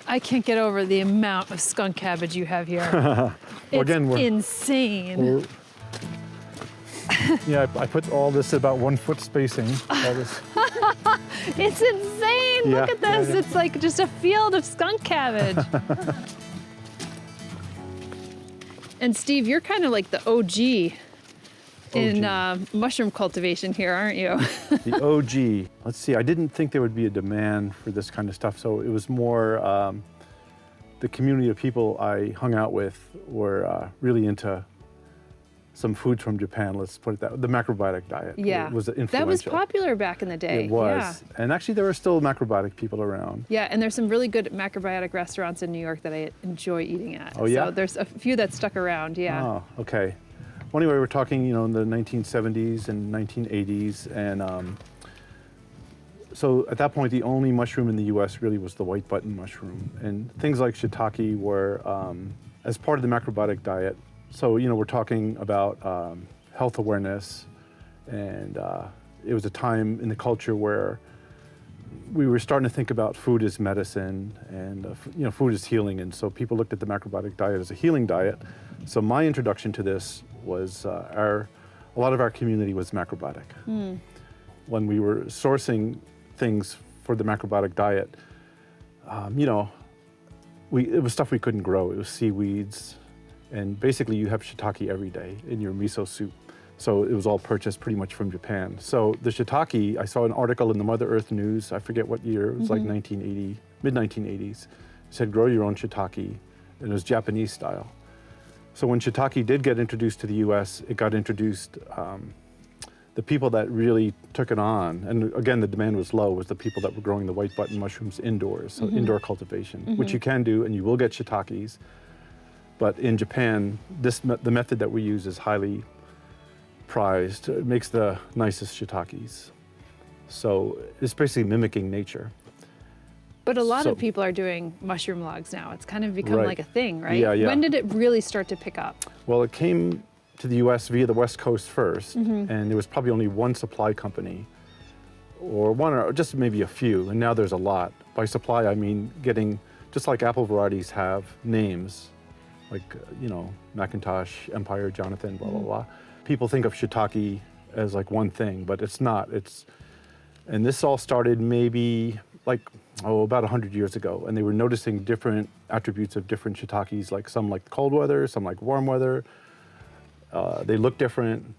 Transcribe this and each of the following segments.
I can't get over the amount of skunk cabbage you have here. Well, It's again, insane. Yeah, I put all this at about 1 foot spacing. All this. It's insane. Yeah, Look at this. yeah. It's like just a field of skunk cabbage. And Steve, you're kind of like the OG in mushroom cultivation here, aren't you? The OG. Let's see, I didn't think there would be a demand for this kind of stuff, so it was more the community of people I hung out with were really into some foods from Japan, let's put it that way. The macrobiotic diet was influential. That was popular back in the day. It was. Yeah. And actually there are still macrobiotic people around. Yeah, and there's some really good macrobiotic restaurants in New York that I enjoy eating at. Oh, yeah? So there's a few that stuck around, yeah. Oh, okay. Well, anyway, we're talking, in the 1970s and 1980s, and so at that point, the only mushroom in the U.S. really was the white button mushroom, and things like shiitake were as part of the macrobiotic diet. So, we're talking about health awareness, and it was a time in the culture where we were starting to think about food as medicine, and food is healing, and so people looked at the macrobiotic diet as a healing diet. So my introduction to this was a lot of our community was macrobiotic. When we were sourcing things for the macrobiotic diet, it was stuff we couldn't grow. It was seaweeds, and basically you have shiitake every day in your miso soup. So it was all purchased pretty much from Japan. So the shiitake, I saw an article in the Mother Earth News, I forget what year, it was like 1980, mid-1980s. It said grow your own shiitake, and it was Japanese style. So when shiitake did get introduced to the US, it got introduced, the people that really took it on, and again the demand was low, was the people that were growing the white button mushrooms indoors, so indoor cultivation, which you can do, and you will get shiitakes. But in Japan, the method that we use is highly prized. It makes the nicest shiitakes. So it's basically mimicking nature. But a lot of people are doing mushroom logs now. It's kind of become like a thing, right? Yeah, yeah. When did it really start to pick up? Well, it came to the US via the West Coast first, and there was probably only one supply company, or just maybe a few, and now there's a lot. By supply, I mean getting, just like apple varieties have names, like, Macintosh, Empire, Jonathan, blah, blah, blah. People think of shiitake as like one thing, but it's not. And this all started maybe about 100 years ago, and they were noticing different attributes of different shiitakes, like some like cold weather, some like warm weather. They look different.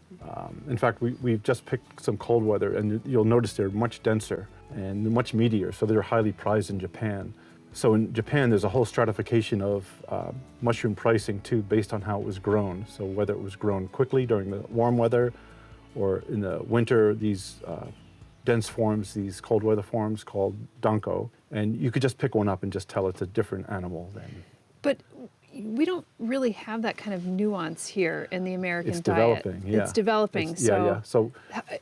In fact, we've just picked some cold weather, and you'll notice they're much denser and much meatier, so they're highly prized in Japan. So in Japan, there's a whole stratification of mushroom pricing too, based on how it was grown. So whether it was grown quickly during the warm weather, or in the winter, these dense forms, these cold weather forms called danko, and you could just pick one up and just tell it's a different animal then. But we don't really have that kind of nuance here in the American It's diet. developing, yeah. It's developing. Yeah. So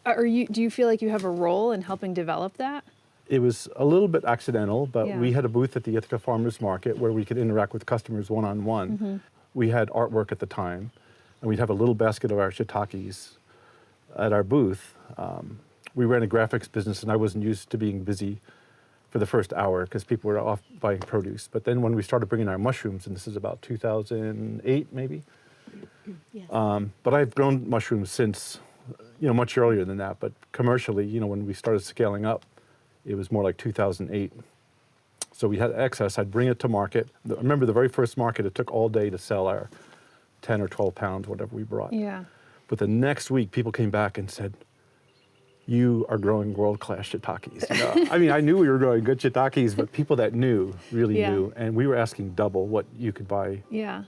do you feel like you have a role in helping develop that? it was a little bit accidental, but Yeah. we had a booth at the Ithaca Farmers Market where we could interact with customers one-on-one. We had artwork at the time, and we'd have a little basket of our shiitakes at our booth. We ran a graphics business, and I wasn't used to being busy for the first hour because people were off buying produce. But then when we started bringing our mushrooms, and this is about 2008 maybe, Yes. but I've grown mushrooms since, much earlier than that. But commercially, when we started scaling up, it was more like 2008. So we had excess. I'd bring it to market. I remember the very first market, it took all day to sell our 10 or 12 pounds, whatever we brought. Yeah. But the next week, people came back and said, "You are growing world-class shiitakes." I mean, I knew we were growing good shiitakes, but people that knew really Yeah. knew. And we were asking double what you could buy Yeah.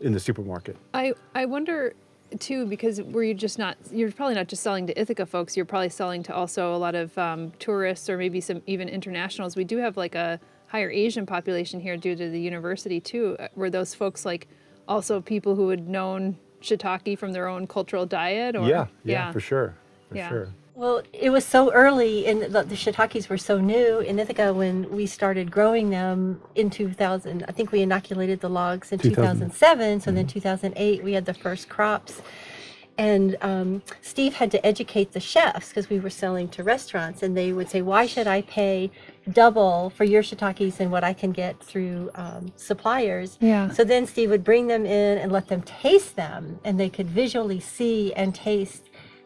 in the supermarket. I wonder too, because you're probably not just selling to Ithaca folks, you're probably selling to also a lot of tourists or maybe some even internationals. We do have like a higher Asian population here due to the university too. Were those folks like also people who had known shiitake from their own cultural diet? Or? Yeah, for sure. Yeah. Sure. Well, it was so early, and the shiitakes were so new in Ithaca when we started growing them in 2000. I think we inoculated the logs in 2007, so then 2008 we had the first crops. And Steve had to educate the chefs because we were selling to restaurants, and they would say, "Why should I pay double for your shiitakes than what I can get through suppliers. Yeah. So then Steve would bring them in and let them taste them, and they could visually see and taste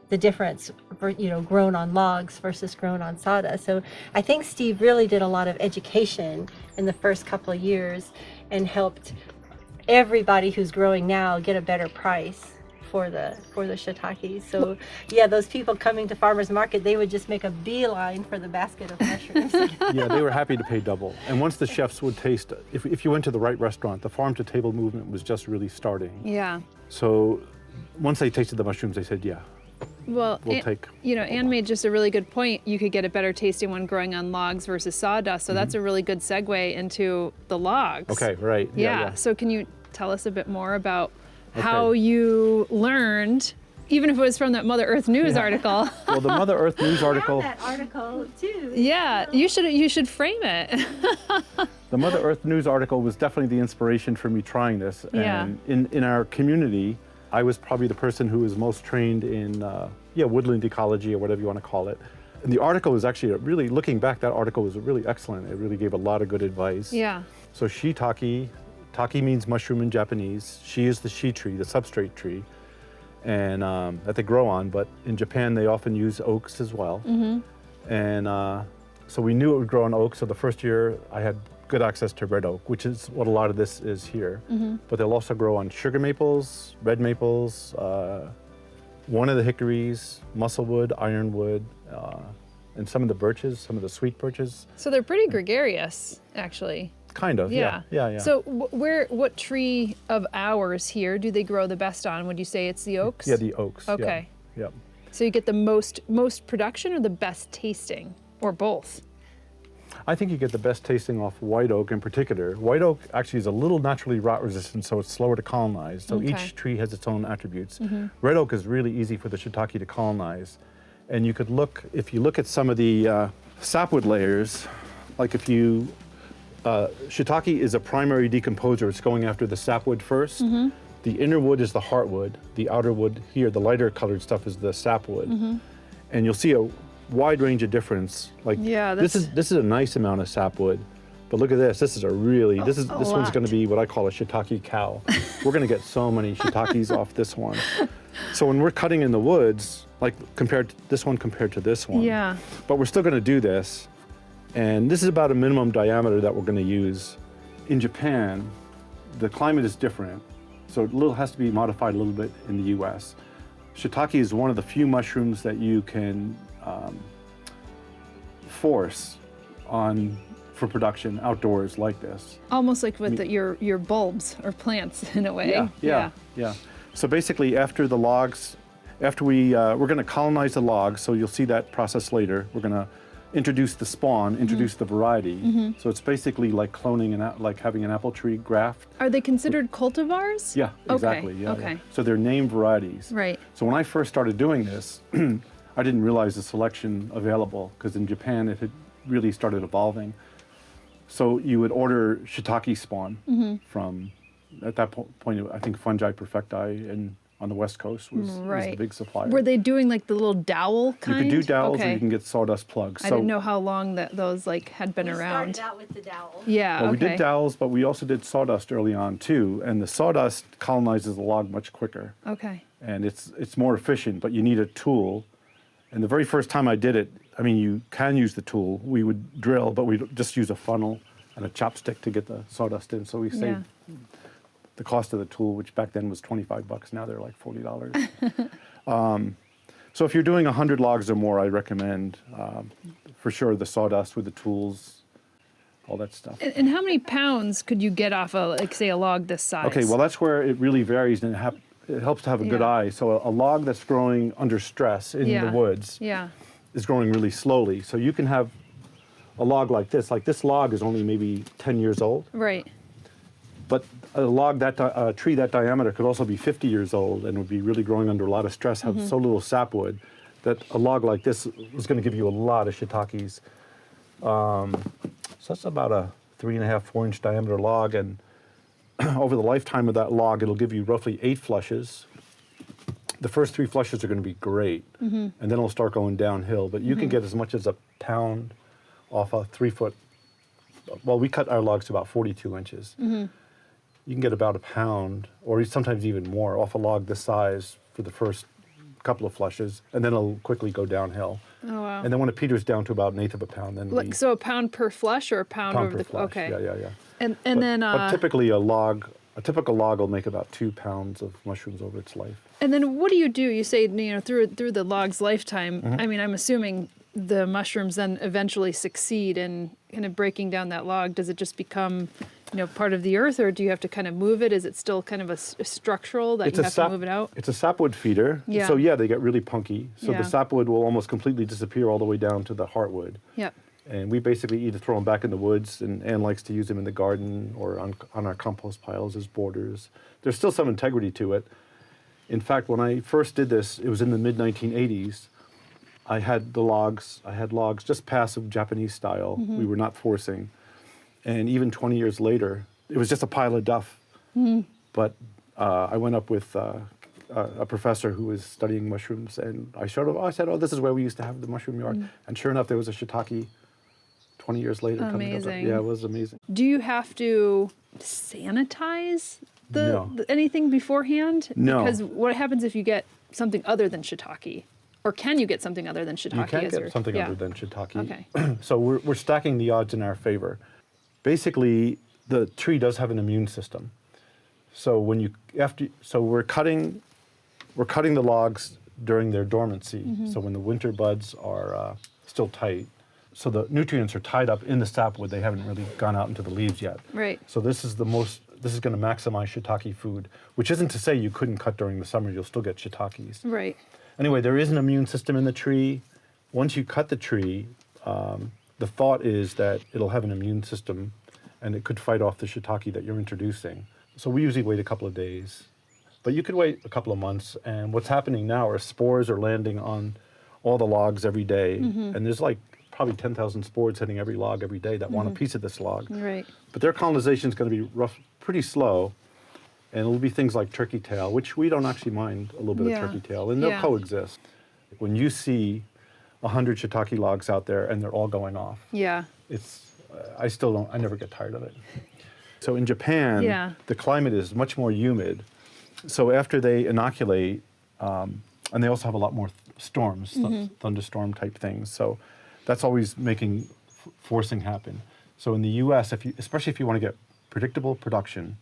the difference for, you know, grown on logs versus grown on sawdust. So I think Steve really did a lot of education in the first couple of years and helped everybody who's growing now get a better price for the shiitakes. So yeah, those people coming to farmers market, they would just make a beeline for the basket of mushrooms. Yeah, they were happy to pay double. And once the chefs would taste, if you went to the right restaurant, the farm to table movement was just really starting. Yeah. So once they tasted the mushrooms, they said, yeah, Well, we'll take. You know, Anne made just a really good point. You could get a better tasting one growing on logs versus sawdust. So that's a really good segue into the logs. Okay, right. Yeah. So can you tell us a bit more about how you learned, even if it was from that Mother Earth News article? Well, the Mother Earth News article. I have that article too. Yeah, you should frame it. The Mother Earth News article was definitely the inspiration for me trying this. Yeah. And in our community, I was probably the person who was most trained in woodland ecology or whatever you want to call it. And the article was actually really, looking back, that article was really excellent. It really gave a lot of good advice. Yeah. So shiitake, taki means mushroom in Japanese. Shi is the shi tree, the substrate tree, and that they grow on. But in Japan, they often use oaks as well. And so we knew it would grow on oak. So the first year, I had good access to red oak, which is what a lot of this is here. But they'll also grow on sugar maples, red maples, one of the hickories, musclewood, ironwood, and some of the birches, some of the sweet birches. So they're pretty gregarious, actually. Kind of, yeah. So what tree of ours here do they grow the best on? Would you say it's the oaks? Yeah, the oaks. Okay. Yeah. So you get the most production or the best tasting, or both? I think you get the best tasting off white oak in particular. White oak actually is a little naturally rot resistant, so it's slower to colonize. So each tree has its own attributes. Red oak is really easy for the shiitake to colonize. And you could look, if you look at some of the sapwood layers, like if you, shiitake is a primary decomposer. It's going after the sapwood first. The inner wood is the heartwood. The outer wood here, the lighter colored stuff, is the sapwood. And you'll see a wide range of difference. Like this is a nice amount of sapwood, but look at this. This is a really this one's going to be what I call a shiitake cow. We're going to get so many shiitakes off this one. So when we're cutting in the woods, like compared to this one compared to this one, but we're still going to do this, and this is about a minimum diameter that we're going to use. In Japan, the climate is different, so it has to be modified a little bit in the U.S. Shiitake is one of the few mushrooms that you can force on for production outdoors like this. Almost like with your bulbs or plants in a way. Yeah. So basically, after the logs, after we're going to colonize the logs, so you'll see that process later. We're going to introduce the spawn, introduce the variety. So it's basically like cloning like having an apple tree graft. Are they considered cultivars? Yeah, exactly. Okay. Yeah, okay. yeah. So they're named varieties. Right. So when I first started doing this, I didn't realize the selection available, because in Japan it had really started evolving. So you would order shiitake spawn from, at that point, I think Fungi Perfecti on the West Coast was the big supplier. Were they doing like the little dowel kind? You could do dowels, or you can get sawdust plugs. I didn't know how long those had been around. We started out with the dowel. Yeah, well, we did dowels, but we also did sawdust early on too, and the sawdust colonizes the log much quicker. Okay. And it's more efficient, but you need a tool. And the very first time I did it, I mean, you can use the tool. We would drill, but we'd just use a funnel and a chopstick to get the sawdust in. So we saved the cost of the tool, which back then was $25. Now they're like $40. So if you're doing 100 logs or more, I recommend for sure the sawdust with the tools, all that stuff. And how many pounds could you get off say a log this size? Okay, well that's where it really varies, and it helps to have a good eye. So a log that's growing under stress in the woods is growing really slowly. So you can have a log like this. Like this log is only maybe 10 years old. Right. But a log a tree that diameter could also be 50 years old and would be really growing under a lot of stress, have so little sapwood, that a log like this is going to give you a lot of shiitakes. So that's about a 3.5, 4-inch diameter log, and over the lifetime of that log, it'll give you roughly 8 flushes. The first 3 flushes are going to be great, and then it'll start going downhill. But you can get as much as a pound off a 3-foot, well, we cut our logs to about 42 inches. You can get about a pound, or sometimes even more, off a log this size for the first couple of flushes, and then it'll quickly go downhill. Oh, wow. And then when it peters down to about 1/8 of a pound, then we So a pound per flush or a pound pound over per the flush. okay. Yeah. And But, then but typically a typical log will make about 2 pounds of mushrooms over its life. and then what do? You say, through the log's lifetime. Mm-hmm. I mean, I'm assuming the mushrooms then eventually succeed in kind of breaking down that log. Does it just become, part of the earth, or do you have to kind of move it? Is it still kind of a structural that you have to move it out? It's a sapwood feeder. Yeah. So yeah, they get really punky. So Yeah. the sapwood will almost completely disappear all the way down to the heartwood. Yep. And we basically either throw them back in the woods, and Anne likes to use them in the garden or on our compost piles as borders. There's still some integrity to it. In fact, when I first did this, it was in the mid-1980s. I had logs just passive Japanese style. We were not forcing. And even 20 years later, it was just a pile of duff. But I went up with a professor who was studying mushrooms, and I showed him, I said, this is where we used to have the mushroom yard. And sure enough, there was a shiitake 20 years later. Amazing. Yeah, it was amazing. Do you have to sanitize No. anything beforehand? No. Because what happens if you get something other than shiitake? Or can you get something other than shiitake? You can get something other than shiitake. Okay. So we're stacking the odds in our favor. Basically, the tree does have an immune system. So we're cutting the logs during their dormancy. So when the winter buds are still tight, so the nutrients are tied up in the sapwood. They haven't really gone out into the leaves yet. Right. So this is going to maximize shiitake food, which isn't to say you couldn't cut during the summer. You'll still get shiitakes. Right. Anyway, there is an immune system in the tree. Once you cut the tree, the thought is that it'll have an immune system and it could fight off the shiitake that you're introducing. So we usually wait a couple of days, but you could wait a couple of months. And what's happening now are spores are landing on all the logs every day. And there's like probably 10,000 spores hitting every log every day that want a piece of this log. Right. But their colonization is going to be pretty slow. And it'll be things like turkey tail, which we don't actually mind a little bit Yeah. of turkey tail, and they'll Yeah. coexist. When you see 100 shiitake logs out there and they're all going off, Yeah. I never get tired of it. So in Japan, Yeah. the climate is much more humid. So after they inoculate, and they also have a lot more storms, thunderstorm type things. So that's always making forcing happen. So in the U.S., especially if you want to get predictable production,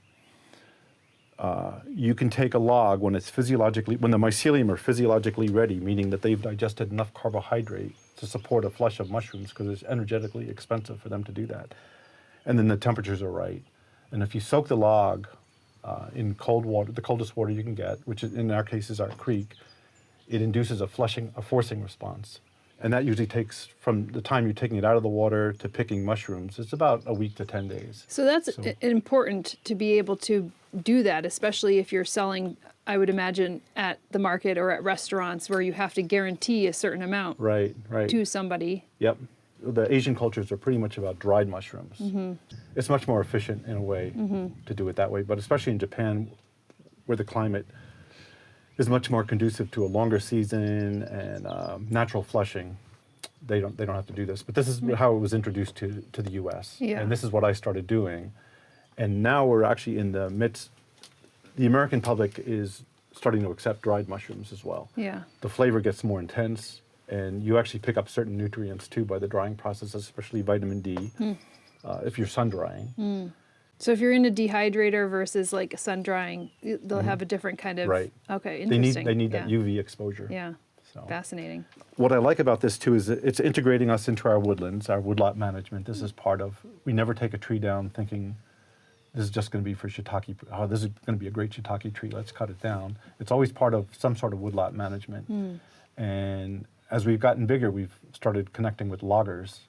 you can take a log when the mycelium are physiologically ready, meaning that they've digested enough carbohydrate to support a flush of mushrooms, because it's energetically expensive for them to do that. And then the temperatures are right. And if you soak the log in cold water, the coldest water you can get, which in our case is our creek, it induces a forcing response. And that usually takes, from the time you're taking it out of the water to picking mushrooms, it's about a week to 10 days. So that's important to be able to do that, especially if you're selling, I would imagine, at the market or at restaurants where you have to guarantee a certain amount Right. to somebody. Yep. The Asian cultures are pretty much about dried mushrooms. It's much more efficient in a way to do it that way, but especially in Japan, where the climate is much more conducive to a longer season and natural flushing, they don't have to do this. But this is how it was introduced to the U.S. Yeah. And this is what I started doing. And now we're actually in the midst. The American public is starting to accept dried mushrooms as well. Yeah. The flavor gets more intense, and you actually pick up certain nutrients too by the drying process, especially vitamin D, if you're sun drying. So if you're in a dehydrator versus like sun drying, they'll have a different kind of. Right. Okay, They interesting. need yeah. that UV exposure. Yeah. So. Fascinating. What I like about this too is that it's integrating us into our woodlands, our woodlot management. This is part of. We never take a tree down thinking this is just going to be for shiitake. Oh, this is going to be a great shiitake tree. Let's cut it down. It's always part of some sort of woodlot management. And as we've gotten bigger, we've started connecting with loggers.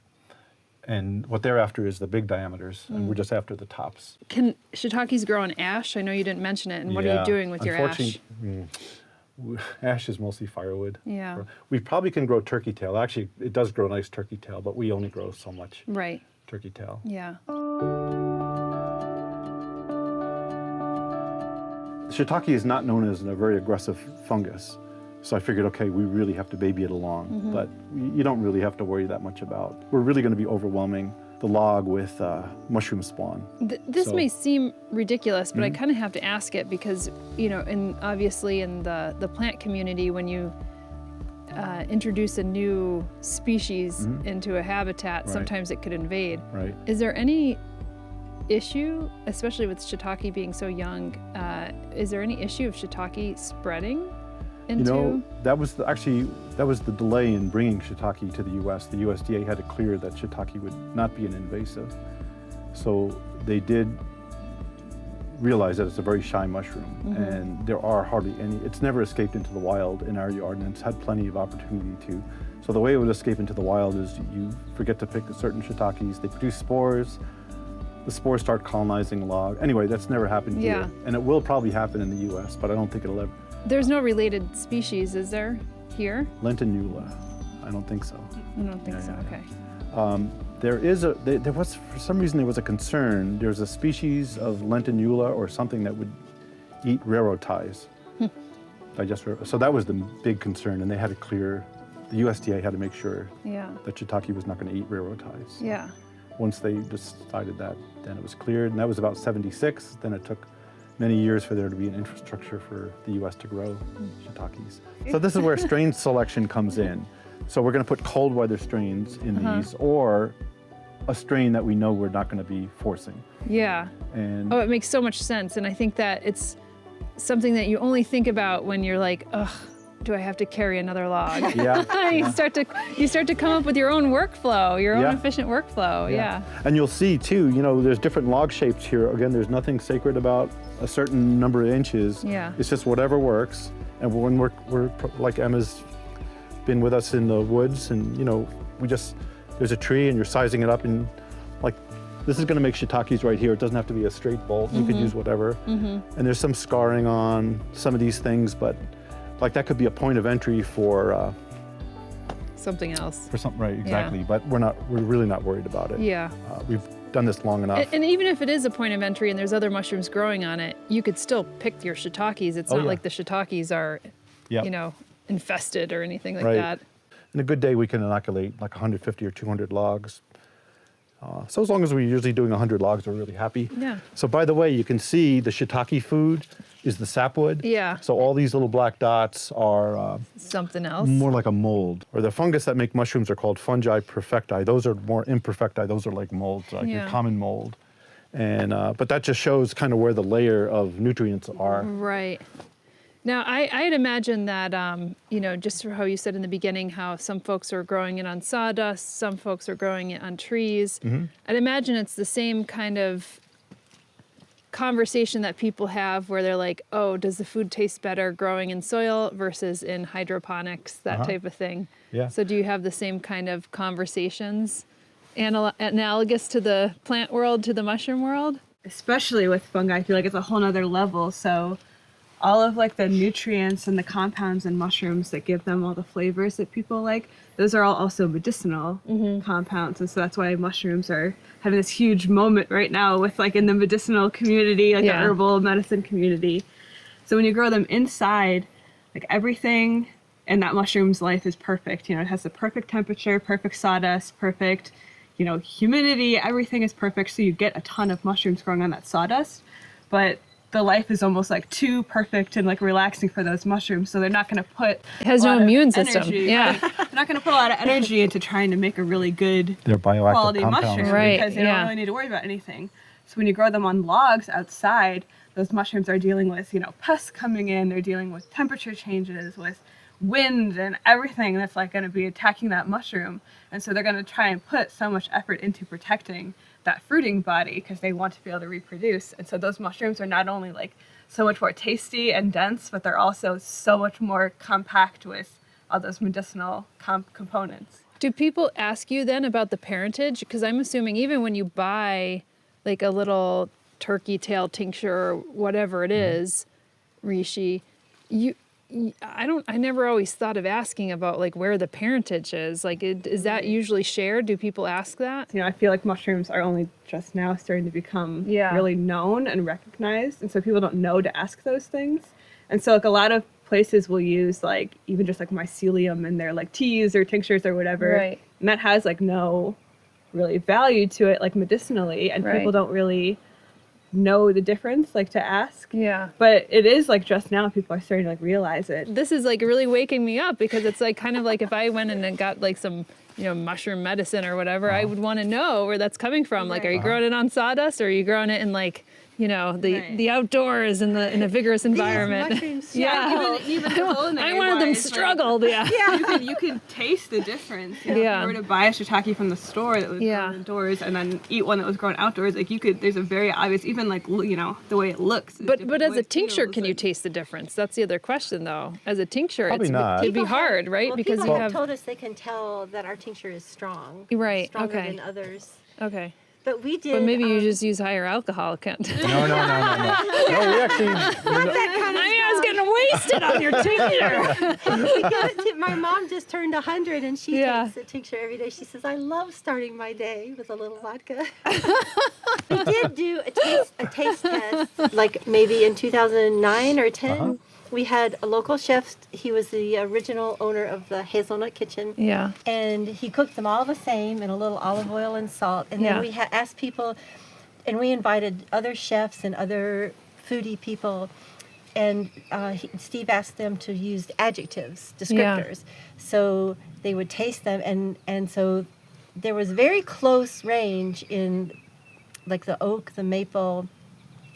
And what they're after is the big diameters, and we're just after the tops. Can shiitakes grow on ash? I know you didn't mention it. And what are you doing with your ash? Ash is mostly firewood. Yeah. We probably can grow turkey tail. Actually, it does grow nice turkey tail, but we only grow so much Right. turkey tail. Yeah. Shiitake is not known as a very aggressive fungus. So I figured, okay, we really have to baby it along, but you don't really have to worry that much about. We're really going to be overwhelming the log with mushroom spawn. This So- may seem ridiculous, but I kind of have to ask it because, obviously in the plant community, when you introduce a new species into a habitat, Right. sometimes it could invade. Right. Is there any issue, especially with shiitake being so young, is there any issue of shiitake spreading into? That was the delay in bringing shiitake to the U.S. The USDA had to clear that shiitake would not be an invasive. So they did realize that it's a very shy mushroom, and there are hardly any. It's never escaped into the wild in our yard, and it's had plenty of opportunity to. So the way it would escape into the wild is you forget to pick certain shiitakes, they produce spores, the spores start colonizing log. Anyway, that's never happened Yeah. here, and it will probably happen in the U.S., but I don't think it'll ever. There's no related species, is there, here? Lentinula, I don't think so. I don't think so, yeah. okay. There was, for some reason, there was a concern. There's a species of lentinula or something that would eat railroad ties. So that was the big concern, and they had to clear, the USDA had to make sure Yeah, that shiitake was not going to eat railroad ties. yeah. Once they decided that, then it was cleared, and that was about 76. Then it took many years for there to be an infrastructure for the U.S. to grow shiitakes. So this is where strain selection comes in. So we're going to put cold weather strains in these, or a strain that we know we're not going to be forcing. Yeah. And Oh, it makes so much sense. And I think that it's something that you only think about when you're like, ugh, do I have to carry another log? yeah, you start to come up with your own workflow, your own Yeah. efficient workflow. Yeah. And you'll see too, there's different log shapes here. Again, there's nothing sacred about a certain number of inches. Yeah. It's just whatever works. And when we're like Emma's been with us in the woods, and there's a tree and you're sizing it up, and like this is going to make shiitakes right here. It doesn't have to be a straight bolt. You could use whatever. And there's some scarring on some of these things, but like that could be a point of entry for Something else. something, right? Exactly. But we're really not worried about it. Yeah. We've done this long enough. And even if it is a point of entry and there's other mushrooms growing on it, you could still pick your shiitakes. It's not yeah. like the shiitakes are, Yep. infested or anything like Right. that. In a good day, we can inoculate like 150 or 200 logs. So as long as we're usually doing 100 logs, we're really happy. Yeah. So by the way, you can see the shiitake food is the sapwood. Yeah. So all these little black dots are Something else. more like a mold. Or the fungus that make mushrooms are called fungi perfecti. Those are more imperfecti. Those are like molds, like your Yeah. common mold. And but that just shows kind of where the layer of nutrients are. Right. Now, I'd imagine that, just how you said in the beginning, how some folks are growing it on sawdust, some folks are growing it on trees. I'd imagine it's the same kind of conversation that people have where they're like, oh, does the food taste better growing in soil versus in hydroponics, that type of thing. Yeah. So do you have the same kind of conversations analogous to the plant world, to the mushroom world? Especially with fungi, I feel like it's a whole nother level. So all of like the nutrients and the compounds in mushrooms that give them all the flavors that people like, those are all also medicinal compounds. And so that's why mushrooms are having this huge moment right now with like in the medicinal community, like Yeah. the herbal medicine community. So when you grow them inside, like everything in that mushroom's life is perfect. It has the perfect temperature, perfect sawdust, perfect, humidity, everything is perfect. So you get a ton of mushrooms growing on that sawdust, but the life is almost like too perfect and like relaxing for those mushrooms. So they're not going to put It has a no lot of immune system. energy- Yeah. They're not going to put a lot of energy into trying to make a really good They're bioactive quality compounds. mushroom Right, because they yeah. don't really need to worry about anything. So when you grow them on logs outside, those mushrooms are dealing with, pests coming in, they're dealing with temperature changes, with wind and everything that's like going to be attacking that mushroom. And so they're going to try and put so much effort into protecting that fruiting body because they want to be able to reproduce. And so those mushrooms are not only like so much more tasty and dense, but they're also so much more compact with all those medicinal components. Do people ask you then about the parentage? Because I'm assuming even when you buy like a little turkey tail tincture or whatever it is, reishi, I never always thought of asking about like where the parentage is. Like, is that usually shared? Do people ask that? I feel like mushrooms are only just now starting to become Yeah. really known and recognized. And so people don't know to ask those things. And so like a lot of places will use like even just like mycelium in their like teas or tinctures or whatever. Right. And that has like no really value to it, like medicinally, and Right. people don't really know the difference, like to ask. Yeah. But it is like just now people are starting to like realize it. This is like really waking me up, because it's like kind of like if I went in and got like some, you know, mushroom medicine or whatever, I would want to know where that's coming from. Like, are you growing it on sawdust, or are you growing it in like, you know, the outdoors in a vigorous environment? mushrooms Yeah. Even culinary I wanted them wise, like, struggled. Yeah. you can taste the difference. You know, Yeah. If you were to buy a shiitake from the store that was Yeah. grown indoors and then eat one that was grown outdoors, like there's a very obvious, even like, you know, the way it looks. is But different, as the a way it tincture, feels, can you like- taste the difference? That's the other question, though. As a tincture, Probably not. it'd be People have- hard, right? Well, Because people you have have. told us they can tell that our tincture is strong. Right, Stronger okay. than others. Okay. But we did. But maybe you um, just use higher alcohol, Kent. No. No, we actually. I was getting wasted on your tincture. we give it to, my mom just turned 100 and she Yeah. takes a tincture every day. She says, I love starting my day with a little vodka. We did do a taste test, like maybe in 2009 or 10. We had a local chef. He was the original owner of the Hazelnut Kitchen. Yeah. And he cooked them all the same in a little olive oil and salt. And Yeah. then we asked people, and we invited other chefs and other foodie people. And Steve asked them to use adjectives, descriptors. So they would taste them. And so there was very close range in like the oak, the maple,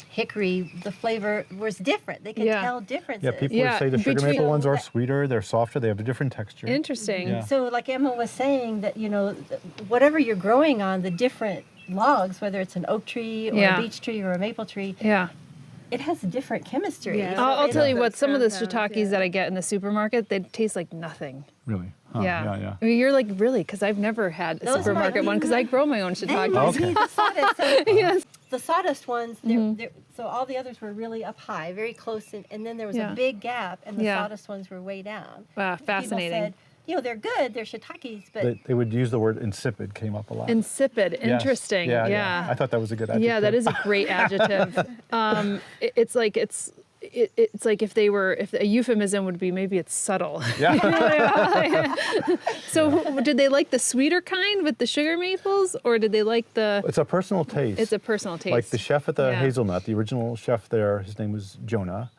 hickory. The flavor was different. They could Yeah. tell differences. Yeah, people Yeah, would say the sugar between- maple ones are sweeter, they're softer, they have a different texture. Interesting. Yeah. So like Emma was saying that, you know, whatever you're growing on, the different logs, whether it's an oak tree or Yeah. a beech tree or a maple tree, Yeah. it has a different chemistry. Yeah. So I'll it- tell you what, Those some of the compounds, shiitakes yeah. that I get in the supermarket, they taste like nothing. Really? Huh, Yeah. I mean, you're like, really? Because I've never had a Those might supermarket be- one, because I grow my own They shiitakes. must Okay. be the sawdust. So Yes. the sawdust ones, so all the others were really up high, very close, and then there was Yeah. a big gap, and the Yeah. sawdust ones were way down. Wow, People fascinating. said, you know, they're good, they're shiitakes, but They would use the word insipid, came up a lot. Insipid. Yes. Interesting. Yeah. I thought that was a good adjective. Yeah, that is a great adjective. It's like if a euphemism would be, maybe it's subtle. Yeah. So did they like the sweeter kind with the sugar maples, or did they like the? It's a personal taste. It's a personal taste. Like the chef at the Yeah. Hazelnut, the original chef there, his name was Jonah,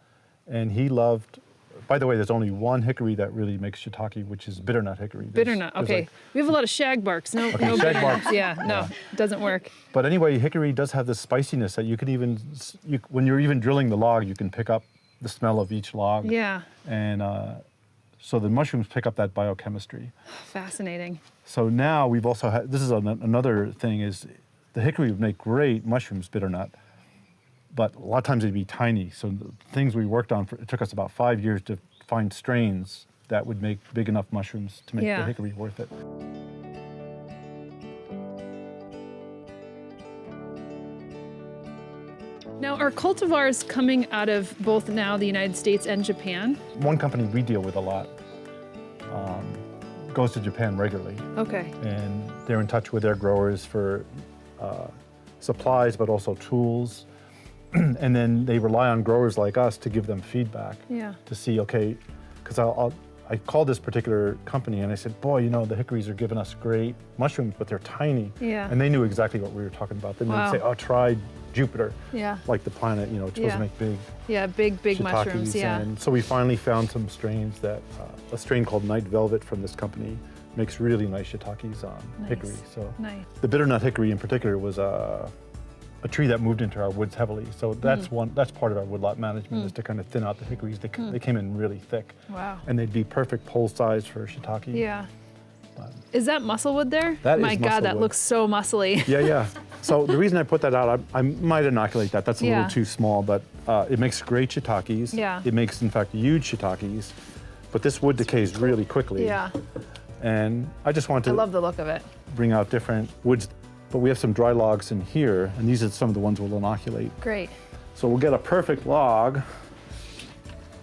and he loved. By the way, there's only one hickory that really makes shiitake, which is bitternut hickory. Bitternut. Okay, we have a lot of shagbarks. No shagbark. bitternuts. Yeah, no, it doesn't work. But anyway, hickory does have this spiciness that you can even, when you're even drilling the log, you can pick up the smell of each log. Yeah, And so the mushrooms pick up that biochemistry. fascinating. So now we've also had, this is another thing, is the hickory would make great mushrooms, bitternut, but a lot of times they'd be tiny. So the things we worked on, it took us about 5 years to find strains that would make big enough mushrooms to make Yeah. the hickory worth it. Now, are cultivars coming out of both now the United States and Japan? One company we deal with a lot goes to Japan regularly, Okay. and they're in touch with their growers for supplies, but also tools. And then they rely on growers like us to give them feedback. Yeah. To see, okay, because I called this particular company and I said, boy, you know, the hickories are giving us great mushrooms, but they're tiny. Yeah. And they knew exactly what we were talking about. Then Wow. they'd say, oh, try Jupiter, Yeah. like the planet, you know, it's supposed Yeah. to make big Yeah, big mushrooms. shiitakes. Yeah. And so we finally found some strains that, a strain called Night Velvet from this company makes really nice shiitakes on Nice. hickory. So Nice. the bitternut hickory in particular was a tree that moved into our woods heavily. So that's that's part of our woodlot management is to kind of thin out the hickories. They came in really thick. Wow. And they'd be perfect pole size for shiitake. Yeah. Is that musclewood there? That is My God, that musclewood. looks so muscly. Yeah. So the reason I put that out, I might inoculate that. That's a Yeah. little too small, but it makes great shiitakes. Yeah. It makes, in fact, huge shiitakes. But this wood decays really quickly. Yeah. And I just wanted I to love the look of it. bring out different woods. But we have some dry logs in here, and these are some of the ones we'll inoculate. Great. So we'll get a perfect log.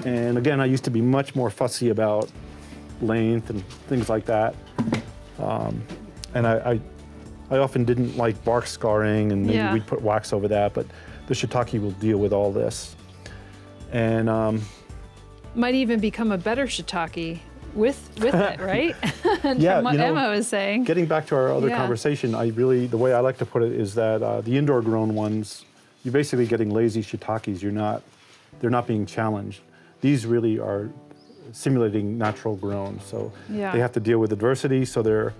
And again, I used to be much more fussy about length and things like that. And I often didn't like bark scarring, and maybe Yeah. we'd put wax over that, but the shiitake will deal with all this. And might even become a better shiitake with it, right? Yeah, From what you know, Emma was saying. Getting back to our other Yeah. conversation, the way I like to put it is that the indoor grown ones, you're basically getting lazy shiitakes. They're not being challenged. These really are simulating natural grown. So Yeah. they have to deal with adversity. So they're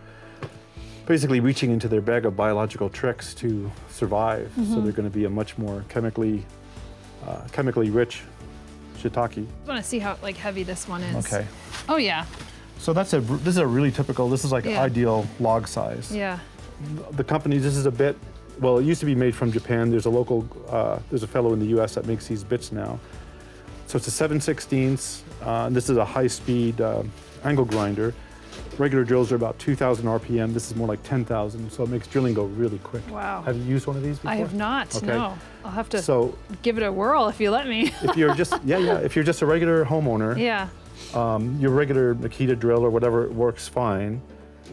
basically reaching into their bag of biological tricks to survive. So they're going to be a much more chemically rich shiitake. I want to see how heavy this one is. Okay. Oh yeah. So this is a really typical, this is like Yeah. ideal log size. Yeah. The company, this is a bit, well, it used to be made from Japan. There's a fellow in the US that makes these bits now. So it's a 7/16, and this is a high-speed angle grinder. Regular drills are about 2,000 RPM. This is more like 10,000, so it makes drilling go really quick. Wow. Have you used one of these before? I have not. Okay. No. I'll have to So give it a whirl if you let me. if you're just, if you're just a regular homeowner, Yeah. your regular Makita drill or whatever works fine.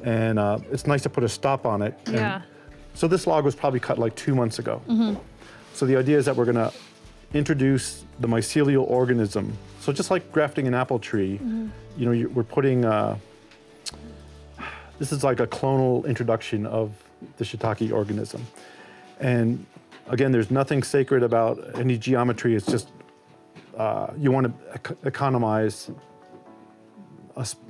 And it's nice to put a stop on it. And Yeah. so this log was probably cut like 2 months ago. So the idea is that we're gonna introduce the mycelial organism. So just like grafting an apple tree, we're putting, this is like a clonal introduction of the shiitake organism. And again, there's nothing sacred about any geometry. It's just, you want to economize.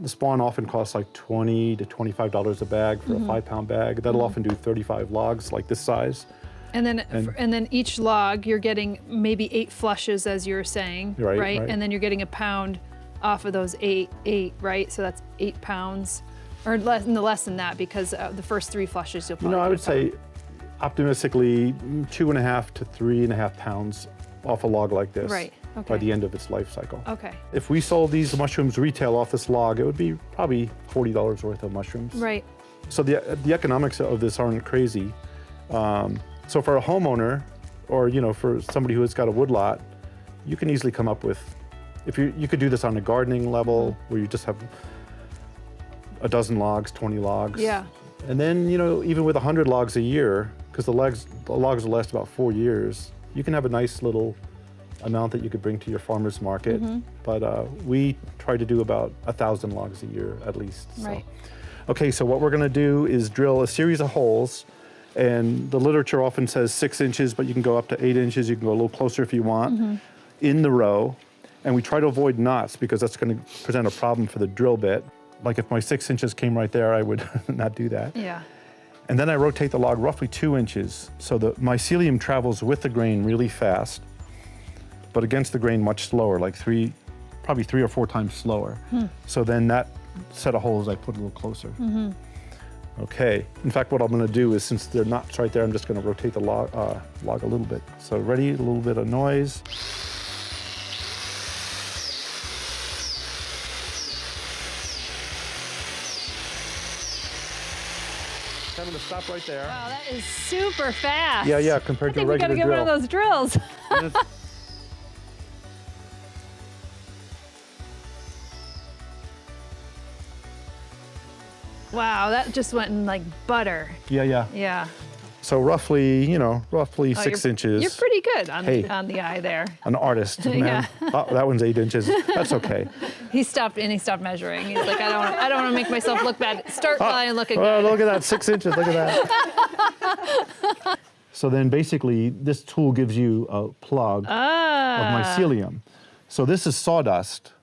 The spawn often costs like $20 to $25 a bag for a 5-pound bag. That'll often do 35 logs like this size. And then each log you're getting maybe 8 flushes, as you were saying, Right. And then you're getting a pound off of those eight, right? So that's 8 pounds, or less than that, because the first 3 flushes you'll probably. I get would a pound. say, optimistically, 2.5 to 3.5 pounds off a log like this. Right. By Okay. the end of its life cycle. Okay. If we sold these mushrooms retail off this log, it would be probably $40 worth of mushrooms. Right. So the economics of this aren't crazy. So for a homeowner, or for somebody who has got a woodlot, you can easily come up with, if you could do this on a gardening level where you just have a dozen logs, 20 logs. Yeah. And then even with 100 logs a year, because the logs will last about 4 years, you can have a nice little amount that you could bring to your farmer's market. But we try to do about 1,000 logs a year at least. Right. So. Okay, so what we're gonna do is drill a series of holes, and the literature often says 6 inches, but you can go up to 8 inches. You can go a little closer if you want, in the row. And we try to avoid knots because that's gonna present a problem for the drill bit. Like if my 6 inches came right there, I would not do that. Yeah. And then I rotate the log roughly 2 inches. So the mycelium travels with the grain really fast, but against the grain much slower, like probably 3 or 4 times slower. So then that set of holes I put a little closer. Okay, in fact what I'm gonna do is, since they're knots right there, I'm just gonna rotate the log a little bit. So ready, a little bit of noise. I'm gonna stop right there. Wow, that is super fast. Yeah, compared I to a think we gotta regular get drill. one of those drills. Wow, that just went in like butter. Yeah. Yeah. So roughly 6 inches. You're pretty good on, Hey. on the eye there. An artist, man. Yeah. Oh, that one's 8 inches. That's okay. He stopped measuring. He's like, I don't want to make myself look bad. Start by looking Oh, good. look at that, 6 inches, look at that. So then basically this tool gives you a plug of mycelium. So this is sawdust,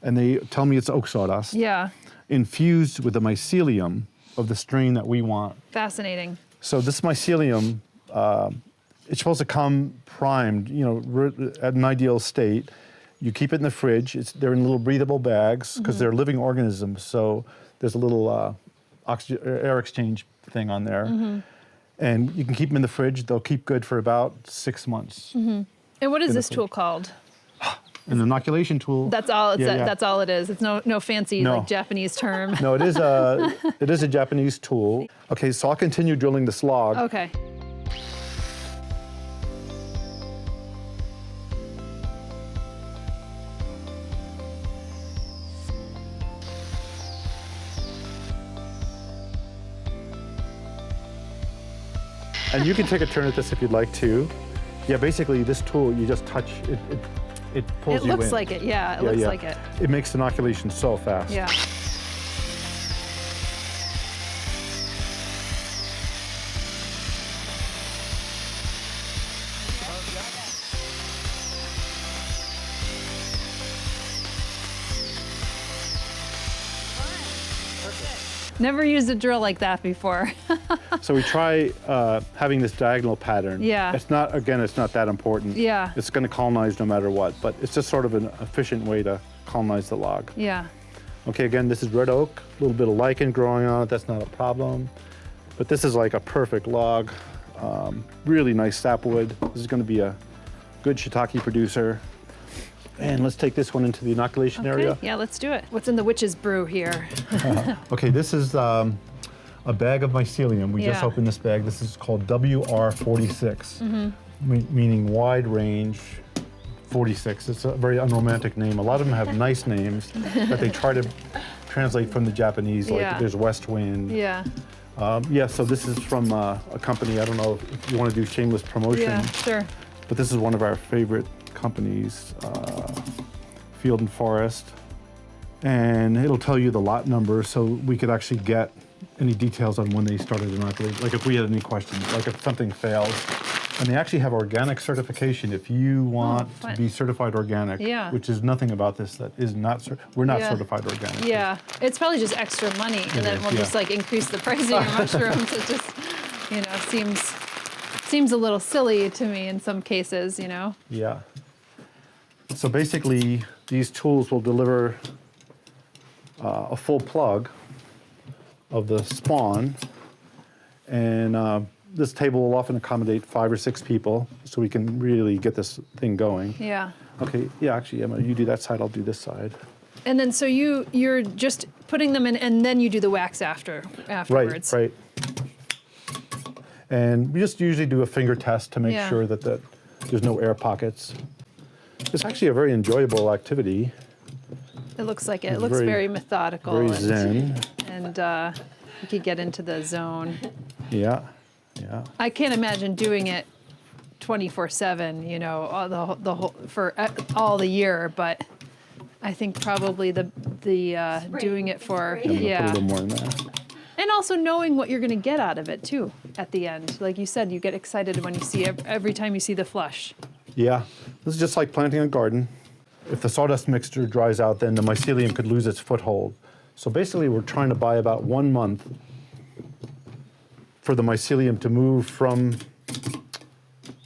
and they tell me it's oak sawdust, Yeah, infused with the mycelium of the strain that we want. fascinating. So this mycelium, it's supposed to come primed, at an ideal state. You keep it in the fridge. They're in little breathable bags because they're living organisms. So there's a little air exchange thing on there. And you can keep them in the fridge. They'll keep good for about 6 months. And what is this tool called? An inoculation tool. That's all. Yeah. That's all it is. It's no fancy No. like Japanese term. No, it is a Japanese tool. Okay, so I'll continue drilling this log. Okay. And you can take a turn at this if you'd like to. Yeah, basically this tool, you just touch it. it pulls It you in. looks like it, yeah, it looks like it. It makes inoculation so fast. Yeah. Never used a drill like that before. So we try having this diagonal pattern. Yeah. It's not, again, it's not that important. Yeah. It's going to colonize no matter what, but it's just sort of an efficient way to colonize the log. Yeah. Okay, again, this is red oak, a little bit of lichen growing on it, that's not a problem. But this is like a perfect log, really nice sapwood. This is going to be a good shiitake producer. And let's take this one into the inoculation area. Yeah, let's do it. What's in the witch's brew here? Okay, this is a bag of mycelium. We just Yeah. opened this bag. This is called WR46, meaning wide range 46. It's a very unromantic name. A lot of them have nice names that they try to translate from the Japanese, like Yeah. there's West Wind. Yeah. Yeah, so this is from a company, I don't know if you want to do shameless promotion, Yeah, sure. but this is one of our favorite companies, Field and Forest. And it'll tell you the lot number, so we could actually get any details on when they started inoculating, like if we had any questions, like if something fails. And they actually have organic certification if you want to fun. be certified organic, Yeah. which is nothing about this that is not, we're not Yeah. certified organic. Yeah, it's probably just extra money, and then is, we'll just yeah. like increase the price of your mushrooms. It just, seems a little silly to me in some cases, Yeah. So basically, these tools will deliver a full plug of the spawn, and this table will often accommodate 5 or 6 people, so we can really get this thing going. Yeah. Okay, yeah, actually, Emma, you do that side, I'll do this side. And then so you're just putting them in, and then you do the wax afterwards. Right. And we just usually do a finger test to make Yeah. sure that there's no air pockets. It's actually a very enjoyable activity, It looks like it. It It's looks very- very methodical. very and, zen. And you could get into the zone. Yeah. I can't imagine doing it 24/7, the whole for all the year. But I think probably the doing it for I'm gonna put a yeah, little more in there. and also knowing what you're going to get out of it too at the end. Like you said, you get excited when you see every time you see the flush. Yeah, this is just like planting a garden. If the sawdust mixture dries out, then the mycelium could lose its foothold. So basically, we're trying to buy about 1 month for the mycelium to move from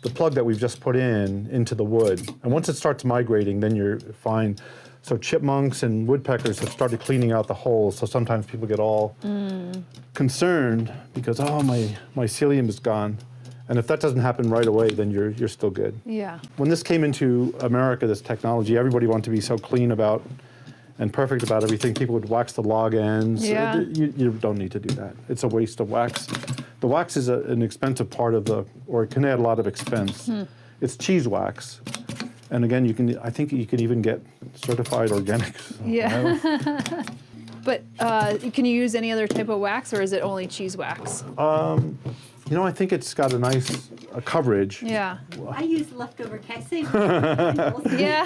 the plug that we've just put in into the wood. And once it starts migrating, then you're fine. So chipmunks and woodpeckers have started cleaning out the holes, so sometimes people get all concerned because, oh, my mycelium is gone. And if that doesn't happen right away, then you're still good. Yeah. When this came into America, this technology, everybody wanted to be so clean about and perfect about everything. People would wax the log ends. Yeah. You don't need to do that. It's a waste of wax. The wax is an expensive part of or it can add a lot of expense. It's cheese wax. And again, I think you can even get certified organic. Yeah. But can you use any other type of wax, or is it only cheese wax? I think it's got a nice coverage. Yeah. I use leftover same. Yeah.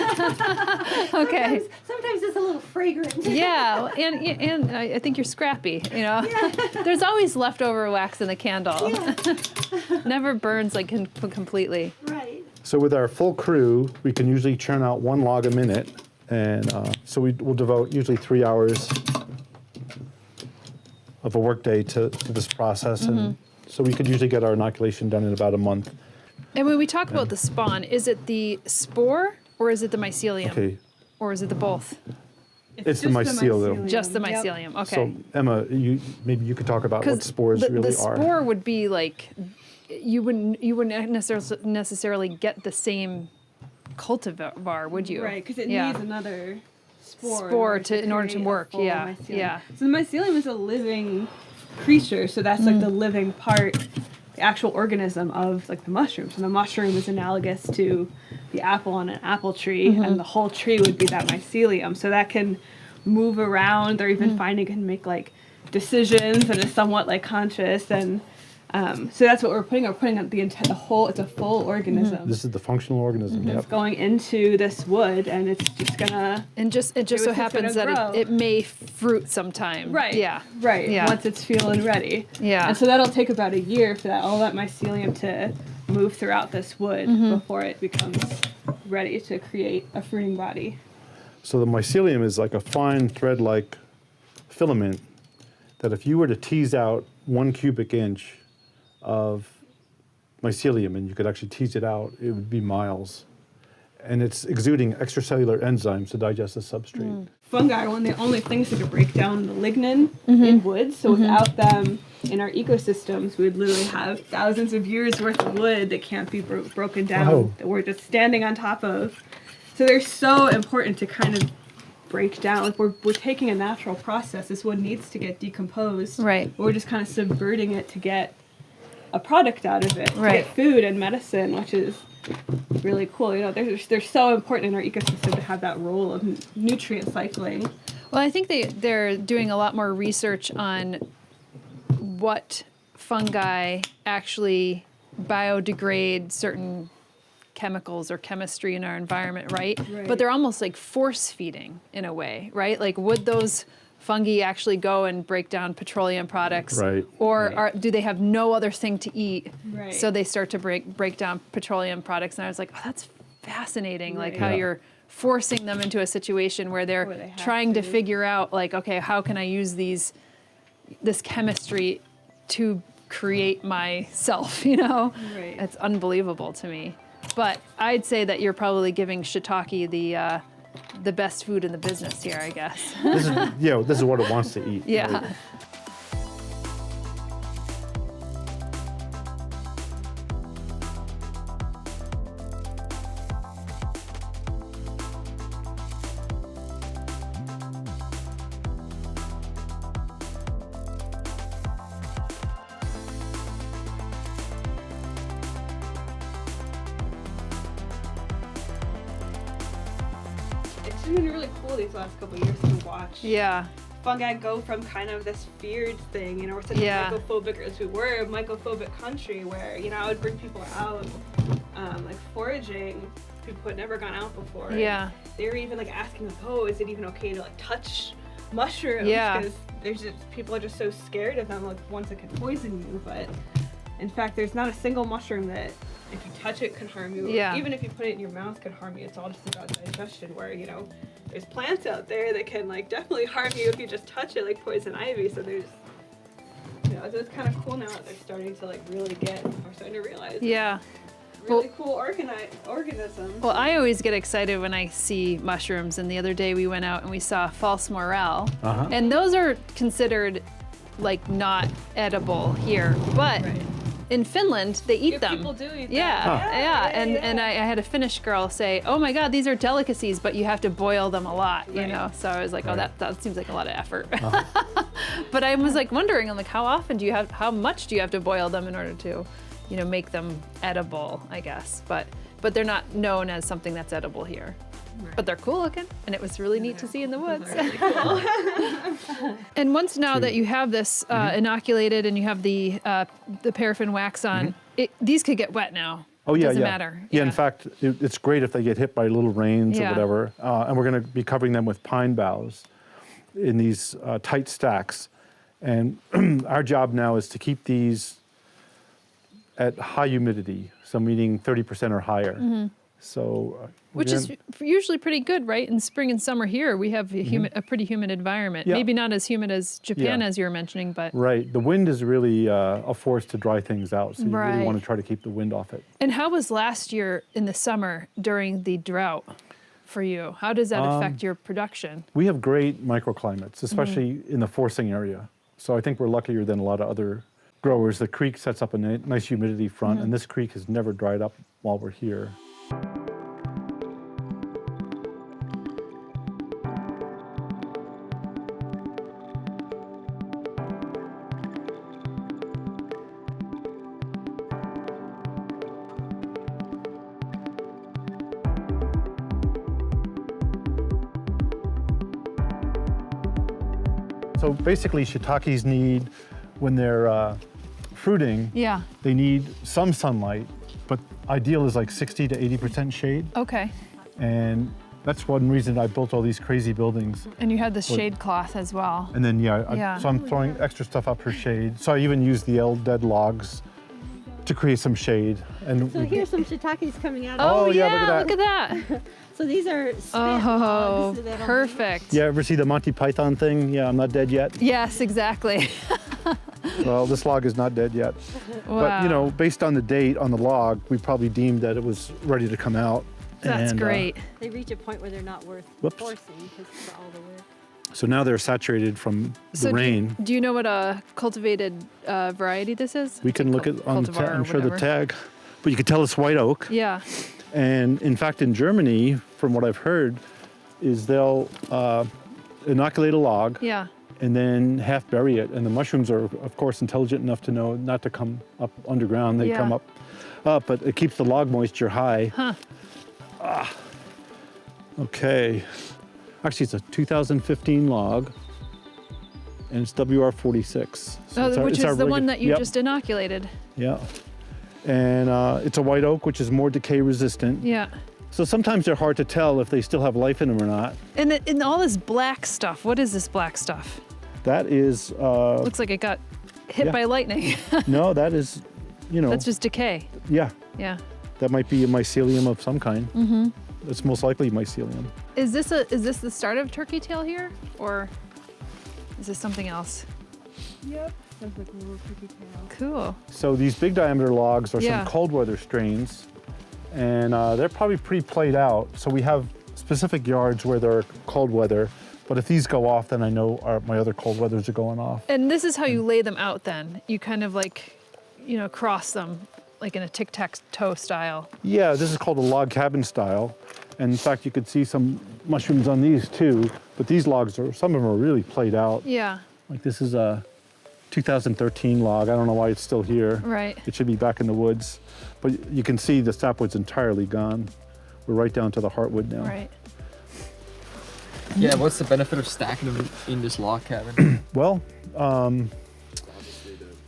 Okay. Sometimes it's a little fragrant. Yeah, and I think you're scrappy. There's always leftover wax in the candle. Yeah. Never burns like completely. Right. So with our full crew, we can usually churn out 1 log a minute. And so we'll devote usually 3 hours of a workday to this process. And so we could usually get our inoculation done in about a month. And when we talk about the spawn, is it the spore or is it the mycelium? Okay, Or is it the both? It's the just mycelium. Just the Yep. mycelium. Okay. so Emma, maybe you could talk about what spores the really are. spore would be like you wouldn't necessarily get the same cultivar, would you? Right, because it Yeah. needs another spore, In order to create a work. full Yeah. mycelium. Yeah. So the mycelium is a living creature, so that's like the living part, the actual organism of like the mushroom. So the mushroom is analogous to the apple on an apple tree, and the whole tree would be that mycelium. So that can move around. They're even finding can make like decisions and is somewhat like conscious, and So that's what we're putting. We're putting up the whole. It's a full organism. This is the functional organism. It's going into this wood, and it's just gonna. And it just so happens that grow. it may fruit sometime. Right. Yeah. Right. Yeah. Once it's feeling ready. Yeah. And so that'll take about a year for all that mycelium to move throughout this wood before it becomes ready to create a fruiting body. So the mycelium is like a fine thread-like filament that if you were to tease out 1 cubic inch of mycelium, and you could actually tease it out, it would be miles. And it's exuding extracellular enzymes to digest the substrate. Fungi are one of the only things that can break down the lignin in wood. So without them in our ecosystems, we would literally have thousands of years worth of wood that can't be broken down, Wow. that we're just standing on top of. So they're so important to kind of break down. Like we're taking a natural process. This wood needs to get decomposed. Right. But we're just kind of subverting it to get a product out of it, to Right. get food and medicine, which is really cool. You know, they're so important in our ecosystem to have that role of nutrient cycling. Well, I think they're doing a lot more research on what fungi actually biodegrade certain chemicals or chemistry in our environment, right? Right. But they're almost like force feeding in a way, right? Like would those fungi actually go and break down petroleum products? Right. Or Right. do they have no other thing to eat? Right. So they start to break down petroleum products. And I was like, oh, that's fascinating. Like how Yeah. you're forcing them into a situation where they're Where they have trying to to. figure out like, okay, how can I use this chemistry to create myself, you know? Right. It's unbelievable to me. But I'd say that you're probably giving shiitake the best food in the business here, I guess. This is what it wants to eat. Yeah. Right? It's been really cool these last couple of years to watch. Yeah. Fungi go from kind of this feared thing, you know, we're such Yeah. a mycophobic, as we were a mycophobic country where, you know, I would bring people out, like foraging, people who had never gone out before. Yeah. They were even like asking, like, oh, is it even okay to like touch mushrooms? Yeah. Because there's just, people are just so scared of them, like ones that could poison you. But in fact, there's not a single mushroom that if you touch it could harm you. Yeah. Even if you put it in your mouth could harm you. It's all just about digestion, where, you know, there's plants out there that can like definitely harm you if you just touch it, like poison ivy. So there's, you know, it's kind of cool now that they're starting to like really are starting to realize. Yeah. Really cool organisms. Well, I always get excited when I see mushrooms. And the other day we went out and we saw false morel. Uh-huh. And those are considered like not edible here. But Right. in Finland, they eat Yeah, them. people do eat them. Yeah, Huh. yeah. And yeah. I had a Finnish girl say, "Oh my God, these are delicacies, but you have to boil them a lot." You Right. know, so I was like, "Oh, Right. that seems like a lot of effort." But I was like wondering, I'm like, how much do you have to boil them in order to, you know, make them edible? I guess, but they're not known as something that's edible here. But they're cool looking, and it was really neat to see in the woods. Really cool. And once now that you have this inoculated and you have the paraffin wax on, these could get wet now. Oh yeah, Doesn't yeah. matter. Yeah, in fact, it's great if they get hit by little rains Yeah. or whatever. And we're going to be covering them with pine boughs in these tight stacks. And our job now is to keep these at high humidity, so meaning 30% or higher. So, Which is usually pretty good, right? In spring and summer here, we have a pretty humid environment. Yeah. Maybe not as humid as Japan, Yeah. as you were mentioning, but. right. The wind is really a force to dry things out. So you really Right. want to try to keep the wind off it. And how was last year in the summer during the drought for you? How does that affect your production? We have great microclimates, especially in the forcing area. So I think we're luckier than a lot of other growers. The creek sets up a nice humidity front, and this creek has never dried up while we're here. So basically, shiitakes need, when they're fruiting, Yeah. they need some sunlight, but ideal is like 60 to 80% shade. Okay. And that's one reason I built all these crazy buildings. And you had the shade cloth as well. And then, Yeah. so I'm throwing extra stuff up for shade. So I even use the dead logs to create some shade. And So here's some shiitakes coming out. Oh, Oh, yeah, yeah, look at look at that. So these are spent Oh, logs that don't- perfect. yeah, ever see the Monty Python thing? Yeah, I'm not dead yet. Yes, exactly. Well, this log is not dead yet. Wow. But, you know, based on the date on the log, we probably deemed that it was ready to come out. That's And, great. They reach a point where they're not worth Whoops. forcing because of all the work. So now they're saturated from the So rain. do you know what a cultivated variety this is? We can look at on the cultivar or I'm sure the whatever. tag, but you can tell it's white oak. Yeah. And in fact, in Germany, from what I've heard, is they'll inoculate a log Yeah. and then half bury it. And the mushrooms are, of course, intelligent enough to know not to come up underground. They Yeah. come up, but it keeps the log moisture high. Huh. Okay. Actually, it's a 2015 log, and it's WR46. So it's our- Which it's our is the one regu- that you Yep. just inoculated. Yeah. And it's a white oak, which is more decay resistant. Yeah. So sometimes they're hard to tell if they still have life in them or not. And in all this black stuff, what is this black stuff? That is, Looks like it got hit Yeah. by lightning. no, that is, you know, That's just decay. yeah, Yeah. that might be a mycelium of some kind. Mm-hmm. It's most likely mycelium. Is this the start of turkey tail here, or is this something else? Yep. Sounds like a little turkey tail. Cool. So these big diameter logs are Yeah. some cold weather strains, and they're probably pretty played out. So we have specific yards where they're cold weather, but if these go off, then I know my other cold weathers are going off. And this is how you lay them out then. You kind of like, cross them like in a tic-tac-toe style. Yeah, this is called a log cabin style. And in fact, you could see some mushrooms on these too, but these logs some of them are really played out. Yeah, Like this is a 2013 log. I don't know why it's still here. right. It should be back in the woods. But you can see the sapwood's entirely gone. We're right down to the heartwood now. Right. Yeah, what's the benefit of stacking them in this log cabin? Well,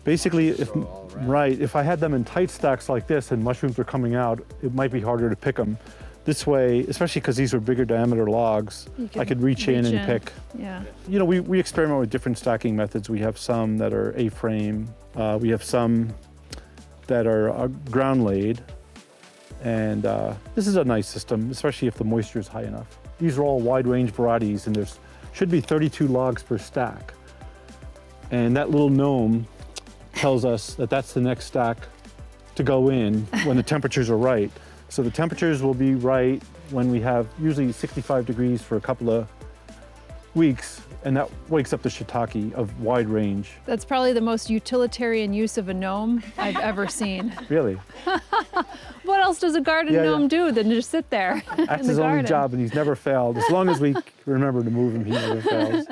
basically, if I had them in tight stacks like this and mushrooms were coming out, it might be harder to pick them. This way, especially because these were bigger diameter logs, You I could reach in and pick. Yeah. You know, we experiment with different stacking methods. We have some that are A-frame. We have some that are ground laid. And this is a nice system, especially if the moisture is high enough. These are all wide range varieties, and there's should be 32 logs per stack. And that little gnome tells us that that's the next stack to go in when the temperatures are right. So the temperatures will be right when we have usually 65 degrees for a couple of weeks, and that wakes up the shiitake of wide range. That's probably the most utilitarian use of a gnome I've ever seen. Really. What else does a garden Yeah, gnome yeah. do than just sit there in That's the his only garden? job, and he's never failed. As long as we remember to move him, he never fails.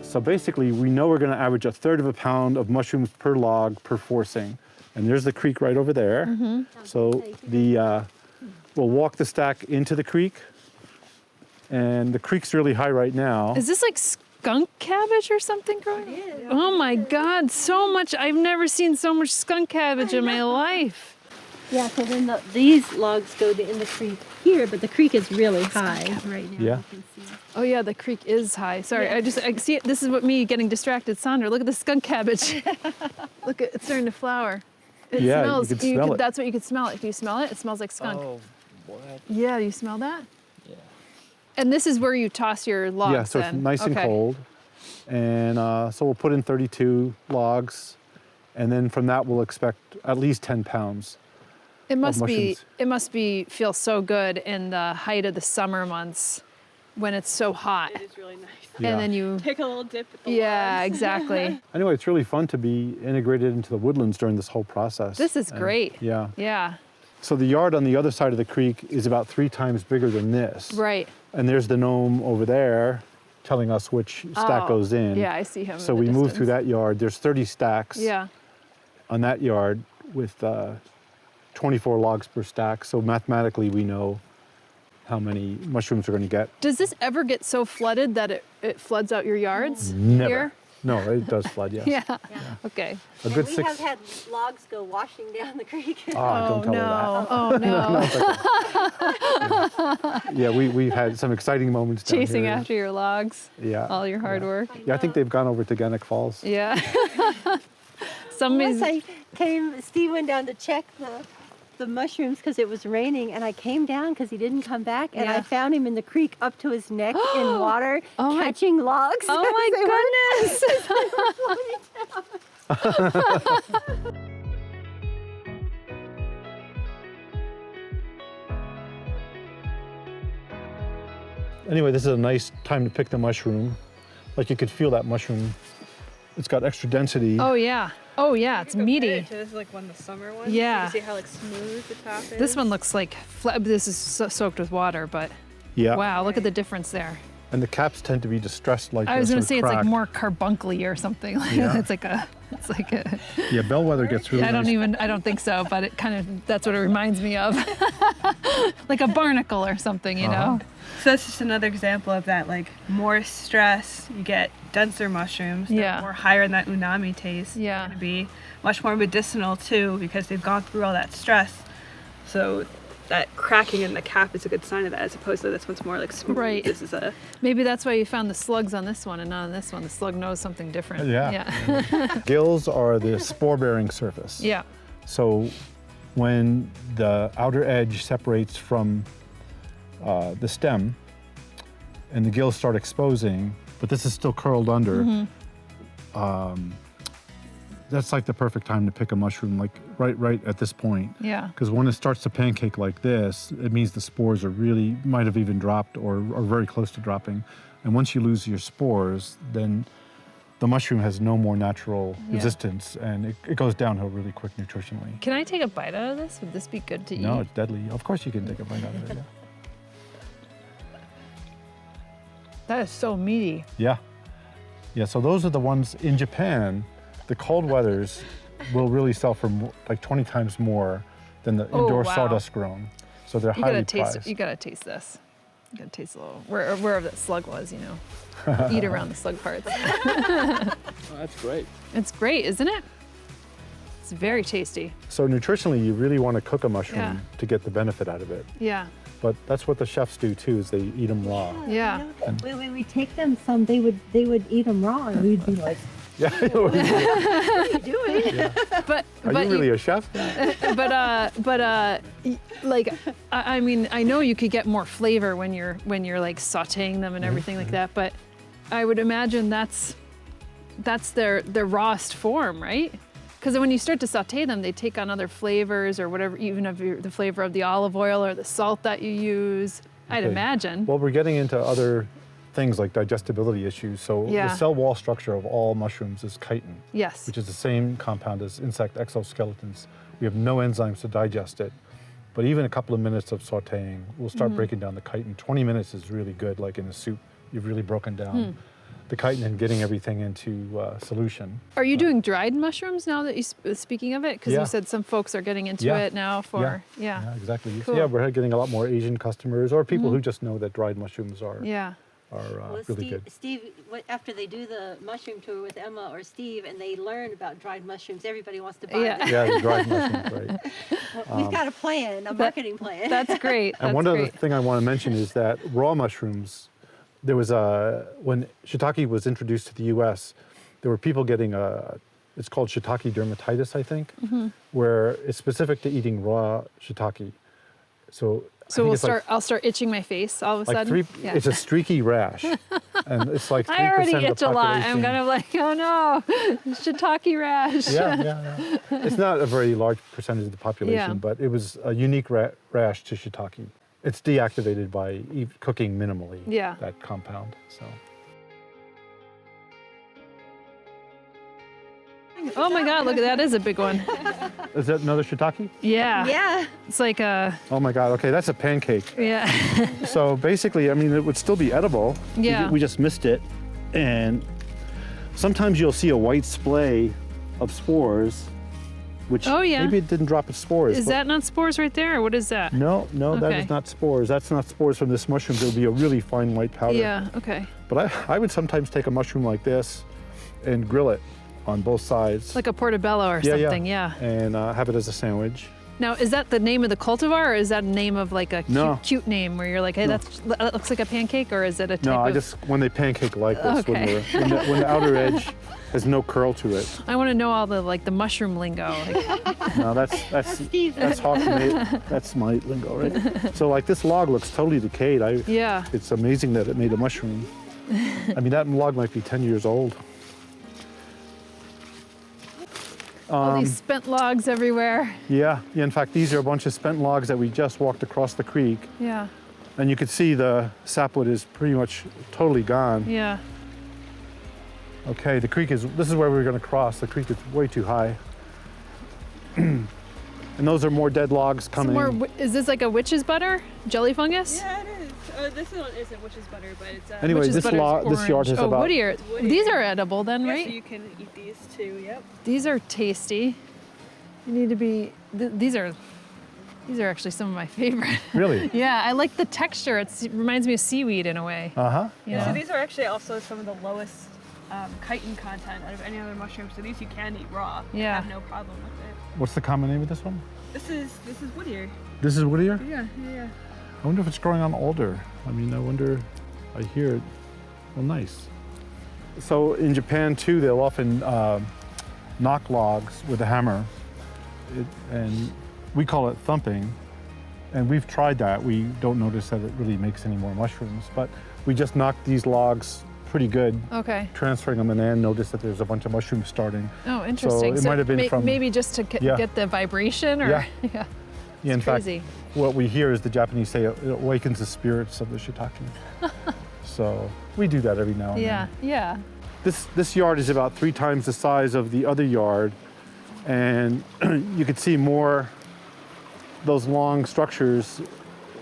So basically, we know we're going to average 1/3 of a pound of mushrooms per log per forcing. And there's the creek right over there. Mm-hmm. So we'll walk the stack into the creek. And the creek's really high right now. Is this like skunk cabbage or something growing? It is. Oh my God, so much. I've never seen so much skunk cabbage in my life. Yeah, so then these logs go in the creek here, but the creek is really high right now. Yeah. You can see. Oh yeah, the creek is high. Sorry, Yeah. I see it. This is what me getting distracted. Sandra, look at the skunk cabbage. Look, it's starting to flower. It Yeah, you smells. could smell it. That's what you could smell it. Do you smell it? It smells like skunk. Oh, what? Yeah, you smell that? Yeah. And this is where you toss your logs. Yeah, so it's then. nice and Okay. cold. And so we'll put in 32 logs. And then from that, we'll expect at least 10 pounds. It must be. mushrooms. It must be feel so good in the height of the summer months when it's so hot. It is really nice. Yeah. And then you. Take a little dip at the Yeah, logs. exactly. Anyway, it's really fun to be integrated into the woodlands during this whole process. This is And, great. Yeah. Yeah. So the yard on the other side of the creek is about 3 times bigger than this. Right. And there's the gnome over there telling us which stack Oh, goes in. Yeah, I see him. So in the we move through distance. that yard. There's 30 stacks Yeah. on that yard with 24 logs per stack. So mathematically, we know how many mushrooms we're going to get. Does this ever get so flooded that it floods out your yards? Never. Here? No, it does flood, yes. Yeah. Okay. A And good we 6. have had logs go washing down the creek. Don't tell her no. Oh no. that. Yeah, we've had some exciting moments down Chasing here. after your logs. Yeah. All your hard work. Yeah, I think they've gone over to Gannick Falls. Yeah. Once Somebody's. I came, Steve went down to check the mushrooms because it was raining, and I came down because he didn't come back, and Yeah. I found him in the creek up to his neck in water, Oh my- catching logs. Oh my goodness. Anyway, this is a nice time to pick the mushroom. Like you could feel that mushroom. It's got extra density. Oh yeah. Oh yeah. It's meaty. This is like one of the summer ones. Yeah. You see how like smooth the top is? This one looks like this is soaked with water, but Yeah. wow, look at the difference there. And the caps tend to be distressed like I was this gonna and say it's like cracked. more carbuncly or something. Yeah. It's like a. Yeah, bellwether gets really I don't think so, but it kind of, that's what it reminds me of. Like a barnacle or something, you know? So that's just another example of that, like more stress, you get denser mushrooms. They're Yeah. more higher in that umami taste. Yeah. They're gonna be much more medicinal too because they've gone through all that stress. So that cracking in the cap is a good sign of that, as opposed to this one's more like smooth. Right. This is a Maybe that's why you found the slugs on this one and not on this one. The slug knows something different. Yeah. Gills are the spore-bearing surface. Yeah. So when the outer edge separates from the stem and the gills start exposing, but this is still curled under, that's like the perfect time to pick a mushroom, like right at this point. Yeah. Because when it starts to pancake like this, it means the spores are really, might have even dropped or are very close to dropping. And once you lose your spores, then the mushroom has no more natural Yeah. resistance and it goes downhill really quick nutritionally. Can I take a bite out of this? Would this be good to eat? No, it's deadly. Of course you can take a bite out of it. That is so meaty. Yeah. Yeah, so those are the ones in Japan, the cold weathers will really sell for like 20 times more than the Oh, indoor wow. sawdust grown. So they're You highly gotta taste. prized. You gotta taste this. You gotta taste a little wherever that slug was. You know, eat around the slug parts. Oh, that's great. It's great, isn't it? It's very tasty. So nutritionally, you really want to cook a mushroom Yeah. to get the benefit out of it. Yeah. But that's what the chefs do too, is they eat them raw. Yeah. When we take them some, they would eat them raw, and we'd be like, Yeah. Are "What are you doing?" But you really a chef? like I mean I know you could get more flavor when you're like sautéing them and everything like that, but I would imagine that's their rawest form, right? Because when you start to sauté them, they take on other flavors or whatever, even of the flavor of the olive oil or the salt that you use. I'd Okay. imagine. Well, we're getting into other things like digestibility issues. So Yeah. the cell wall structure of all mushrooms is chitin, Yes. which is the same compound as insect exoskeletons. We have no enzymes to digest it. But even a couple of minutes of sautéing will start breaking down the chitin. 20 minutes is really good, like in a soup. You've really broken down the chitin and getting everything into solution. Are you doing dried mushrooms now that you speaking of it? Because Yeah. you said some folks are getting into Yeah. it now for Yeah, exactly. Cool. Yeah, we're getting a lot more Asian customers or people who just know that dried mushrooms are, yeah. Well, really good. Steve, after they do the mushroom tour with Emma or Steve, and they learn about dried mushrooms, everybody wants to buy Yeah. them. Yeah, the dried mushrooms, right. We've got a plan, a marketing plan. That's great. And That's one great. other thing I want to mention is that raw mushrooms, there was when shiitake was introduced to the US, there were people getting it's called Shiitake Dermatitis, I think, where it's specific to eating raw shiitake. So I So think we'll it's like- start. I'll start itching my face all of a like sudden. it's a streaky rash, and it's like 3% I already of the itch a lot. I'm population. kind of like, oh no, shiitake rash. Yeah. It's not a very large percentage of the population, Yeah. but it was a unique rash to shiitake. It's deactivated by cooking minimally, Yeah. that compound. So Oh my God, look at that! Is a big one. is that another shiitake? Yeah. Yeah. It's like a Oh my God, okay, that's a pancake. yeah. So basically, I mean, it would still be edible. Yeah. We just missed it. And sometimes you'll see a white splay of spores which Oh, yeah. maybe it didn't drop its spores. Is but- that not spores right there, or what is that? No, that Okay. is not spores. That's not spores from this mushroom. It'll be a really fine white powder. Yeah, okay. But I would sometimes take a mushroom like this and grill it on both sides. Like a portobello or something, yeah. And have it as a sandwich. Now, is that the name of the cultivar, or is that a name of like a No. cute name where you're like, hey, No. that looks like a pancake, or is it a type No, I of... just, when they pancake like this, Okay. when the outer edge has no curl to it. I want to know all the like the mushroom lingo. Like, No, that's Hawk Meadow. That's my lingo, right? So like this log looks totally decayed. yeah. It's amazing that it made a mushroom. I mean, that log might be 10 years old. All these spent logs everywhere. Yeah. In fact, these are a bunch of spent logs that we just walked across the creek. Yeah. And you can see the sapwood is pretty much totally gone. Yeah. Okay, this is where we're gonna cross. The creek is way too high. And those are more dead logs Some coming. more, is this like a witch's butter? Jelly fungus? Yeah, it is. This one isn't witch's butter, but it's Anyway, Witch's this butter's yard orange. is oh, about. woodier. woodier. These are edible then, yeah, right? so you can eat these too. Yep. These are tasty. You need to be, these are actually some of my favorite. Really? Yeah, I like the texture. It reminds me of seaweed in a way. Uh-huh. You Yeah. know? So these are actually also some of the lowest chitin content out of any other mushroom. So these you can eat raw. Yeah. Have no problem with it. What's the common name of this one? This is woodier. This is woodier? Yeah. I wonder if it's growing on alder. I mean, I hear it. Well, nice. So in Japan too, they'll often knock logs with a hammer. And we call it thumping. And we've tried that. We don't notice that it really makes any more mushrooms, but we just knock these logs pretty good, Okay. transferring them, and then notice that there's a bunch of mushrooms starting. Oh, interesting. it might have been from- maybe just to Yeah. get the vibration, or Yeah. yeah. Yeah, in crazy. fact, what we hear is the Japanese say it awakens the spirits of the shiitake. So we do that every now and Yeah, yeah. then. This yard is about 3 times the size of the other yard, and you can see more. Those long structures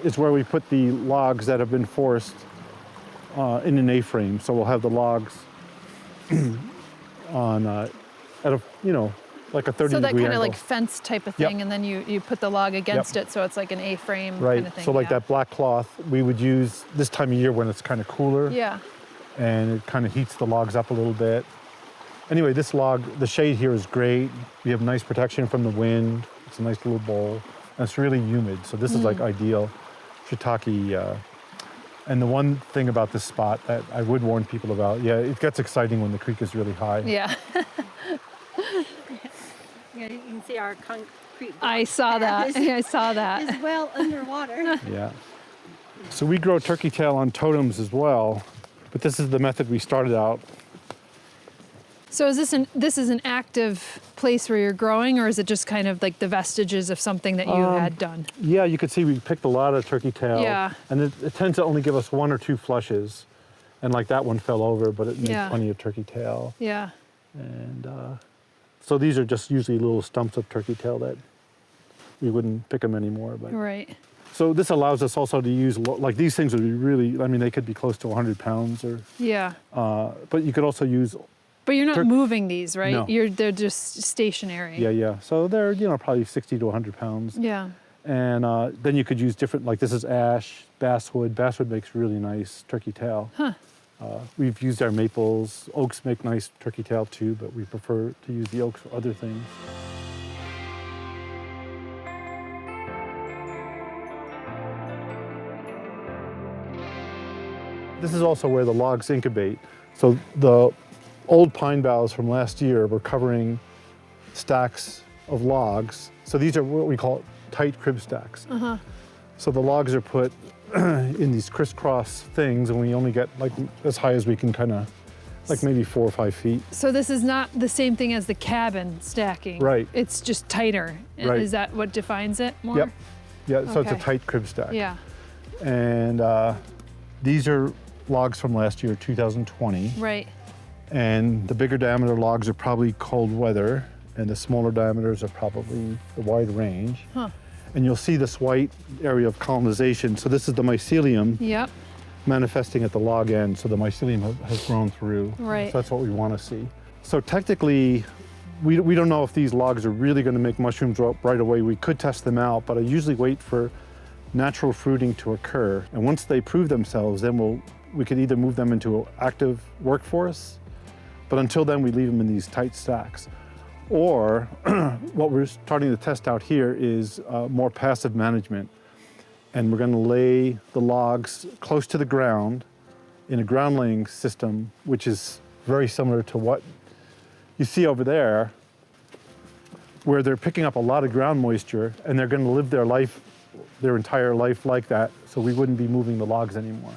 is where we put the logs that have been forced in an A-frame. So we'll have the logs on at a like a 30 So that degree kind of angle. like fence type of Yep. thing, and then you put the log against it, so it's like an A-frame Right. kind of thing. So like yeah. that black cloth we would use this time of year when it's kind of cooler. Yeah. And it kind of heats the logs up a little bit. Anyway, this log, the shade here is great. We have nice protection from the wind. It's a nice little bowl. And it's really humid, so this is like ideal shiitake. And the one thing about this spot that I would warn people about, yeah, it gets exciting when the creek is really high. Yeah. Yeah, you can see our concrete. I saw that. I saw that. Is well underwater. Yeah. So we grow turkey tail on totems as well, but this is the method we started out. So is this is an active place where you're growing, or is it just kind of like the vestiges of something that you had done? Yeah, you could see we picked a lot of turkey tail. Yeah. And it tends to only give us 1 or 2 flushes. And like that one fell over, but it made Yeah. plenty of turkey tail. Yeah. And so these are just usually little stumps of turkey tail that we wouldn't pick them anymore. But Right. so this allows us also to use, like these things would be really, I mean, they could be close to 100 pounds or, Yeah. but you could also use, But you're not moving these, right? No. They're just stationary. yeah. So they're, probably 60 to 100 pounds. Yeah. And then you could use different, like this is ash, basswood. Basswood makes really nice turkey tail. Huh. We've used our maples. Oaks make nice turkey tail too, but we prefer to use the oaks for other things. This is also where the logs incubate. So the old pine boughs from last year were covering stacks of logs. So these are what we call tight crib stacks. So the logs are put in these crisscross things, and we only get like as high as we can, kind of like maybe 4 or 5 feet. So this is not the same thing as the cabin stacking. Right. It's just tighter. Right. Is that what defines it more? Yep. Yeah, so it's a Okay. tight crib stack. Yeah. And these are logs from last year, 2020. Right. And the bigger diameter logs are probably cold weather, and the smaller diameters are probably the wide range. Huh. And you'll see this white area of colonization. So this is the mycelium Yep. manifesting at the log end. So the mycelium has grown through. Right. So that's what we want to see. So technically, we don't know if these logs are really going to make mushrooms grow up right away. We could test them out, but I usually wait for natural fruiting to occur. And once they prove themselves, then we could either move them into an active workforce, but until then we leave them in these tight stacks. Or what we're starting to test out here is more passive management. And we're going to lay the logs close to the ground in a ground laying system, which is very similar to what you see over there, where they're picking up a lot of ground moisture and they're going to live their entire life like that, so we wouldn't be moving the logs anymore.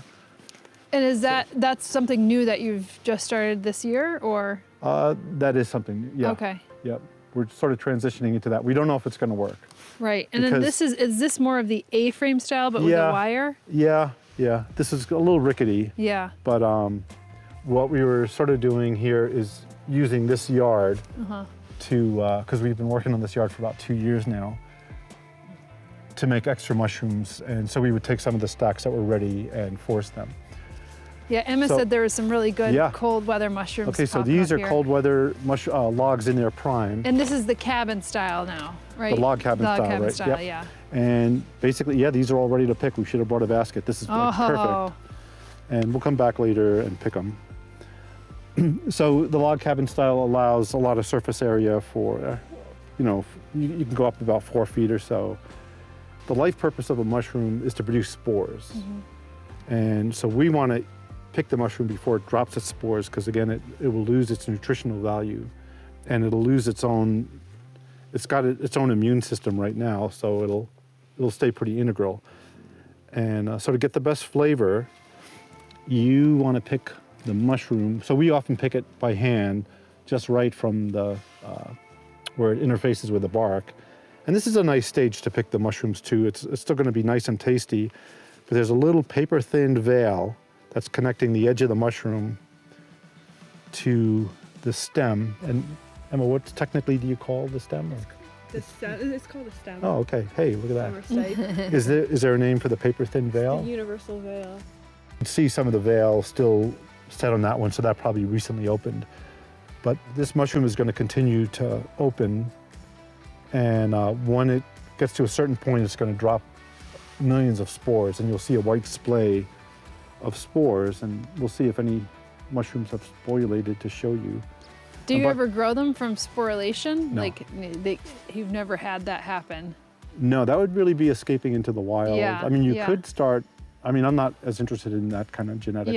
And is that's something new that you've just started this year, or? That is something, yeah. Okay. Yep. We're sort of transitioning into that. We don't know if it's going to work. Right. And then is this more of the A-frame style, but with a wire? Yeah. This is a little rickety. Yeah. But what we were sort of doing here is using this yard because we've been working on this yard for about 2 years now, to make extra mushrooms. And so we would take some of the stacks that were ready and force them. Yeah, Emma said there was some really good cold weather mushrooms. Okay, so these are cold weather logs in their prime. And this is the cabin style now, right? The log cabin style, right? Style, yep. yeah. And basically, these are all ready to pick. We should have brought a basket. This is like perfect. And we'll come back later and pick them. So the log cabin style allows a lot of surface area for, you can go up about 4 feet or so. The life purpose of a mushroom is to produce spores. And so we want to pick the mushroom before it drops its spores, because again, it will lose its nutritional value, and it'll lose it's got its own immune system right now, so it'll stay pretty integral. And so to get the best flavor, you want to pick the mushroom. So we often pick it by hand, just right from the where it interfaces with the bark. And this is a nice stage to pick the mushrooms too. It's still going to be nice and tasty, but there's a little paper-thin veil that's connecting the edge of the mushroom to the stem. And Emma, what technically do you call the stem? The stem. It's called a stem. Oh, okay. Hey, look at that. that. Is there a name for the paper-thin veil? The universal veil. You can see some of the veil still set on that one, so that probably recently opened. But this mushroom is going to continue to open, and when it gets to a certain point, it's going to drop millions of spores, and you'll see a white splay of spores, and we'll see if any mushrooms have sporulated to show you. Do you ever grow them from sporulation? No. Like you've never had that happen? No, that would really be escaping into the wild. Yeah, I mean, you could start. I mean, I'm not as interested in that kind of genetic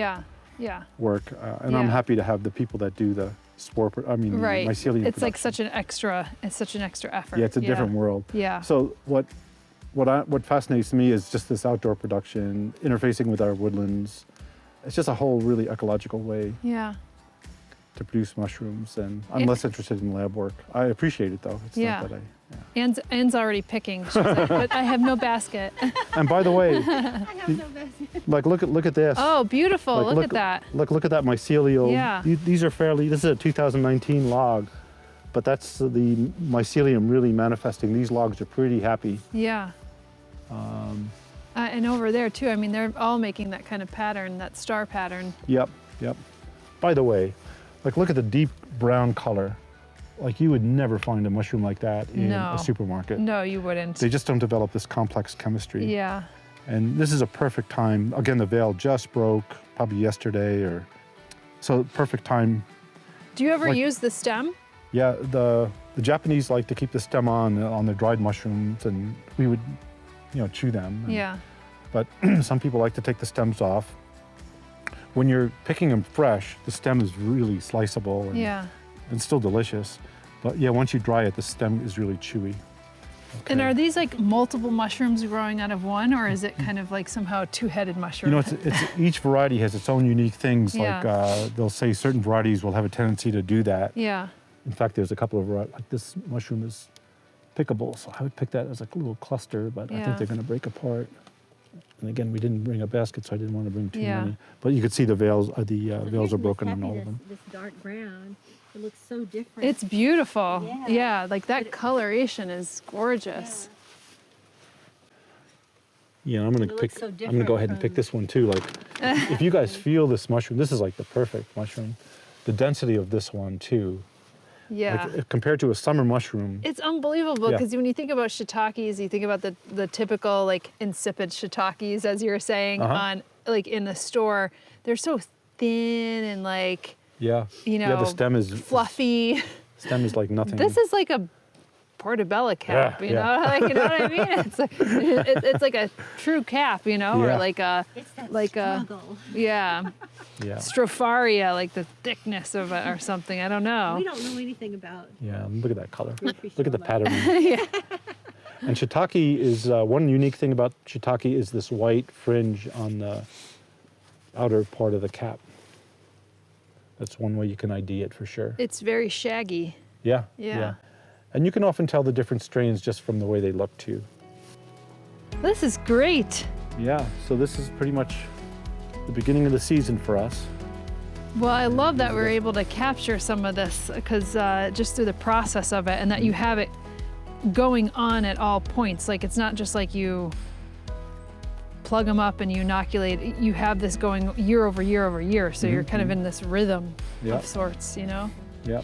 work, and I'm happy to have the people that do the spore. The mycelium. It's production. like such an extra. It's such an extra effort. Yeah, it's a different world. Yeah. So what fascinates me is just this outdoor production, interfacing with our woodlands. It's just a whole really ecological way to produce mushrooms, and I'm less interested in lab work. I appreciate it though. It's not that Anne's already picking. She's like, but I have no basket. And by the way, I have no basket. like look at this. Oh, beautiful! Like, look at that. Look at that mycelium. Yeah. These are this is a 2019 log, but that's the mycelium really manifesting. These logs are pretty happy. Yeah. And over there too, I mean, they're all making that kind of pattern, that star pattern. Yep. By the way, look at the deep brown color. Like you would never find a mushroom like that in a supermarket. No, you wouldn't. They just don't develop this complex chemistry. Yeah. And this is a perfect time. Again, the veil just broke probably yesterday so perfect time. Do you ever use the stem? Yeah, the Japanese like to keep the stem on their dried mushrooms, and we would chew them. Yeah. But some people like to take the stems off. When you're picking them fresh, the stem is really sliceable and still delicious. But yeah, once you dry it, the stem is really chewy. Okay. And are these like multiple mushrooms growing out of one, or is it kind of like somehow a two-headed mushroom? It's each variety has its own unique things. Like they'll say certain varieties will have a tendency to do that. Yeah. In fact, there's a couple of varieties. Like this mushroom is pickable, so I would pick that as like a little cluster, but I think they're going to break apart. And again, we didn't bring a basket, so I didn't want to bring too many. But you can see the veils. The veils are broken in all of them. This dark brown, it looks so different. It's beautiful. Yeah. Yeah, like that coloration is gorgeous. Yeah, I'm gonna pick. So I'm gonna go ahead and pick this one too. Like, if you guys feel this mushroom, this is like the perfect mushroom. The density of this one too. Yeah. Like, compared to a summer mushroom. It's unbelievable Yeah. because when you think about shiitakes, you think about the typical like insipid shiitakes, as you were saying, on like in the store. They're so thin and like, Yeah. you know, Yeah, the stem is fluffy. Stem is like nothing. This is like a portobello cap, Yeah, you know, yeah. like, you know what I mean? It's like, it's like a true cap, you know, or Yeah. like a It's that like a struggle. yeah, Yeah. stropharia, like the thickness of it or something. I don't know. We don't know anything about. Yeah, look at that color. Grocery Look at the store patterning. Yeah. And shiitake is, one unique thing about shiitake is this white fringe on the outer part of the cap. That's one way you can ID it for sure. It's very shaggy. Yeah. Yeah. And you can often tell the different strains just from the way they look too. This is great. Yeah, so this is pretty much the beginning of the season for us. Well, I love that we're able to capture some of this because just through the process of it and that you have it going on at all points. Like it's not just like you plug them up and you inoculate. You have this going year over year over year. So you're kind of in this rhythm Yeah. of sorts, you know? Yeah.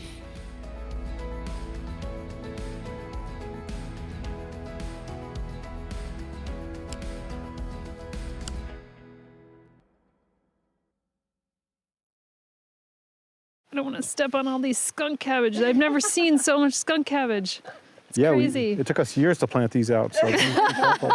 I don't want to step on all these skunk cabbages. I've never seen so much skunk cabbage. It's Yeah, crazy. it took us years to plant these out. So be careful.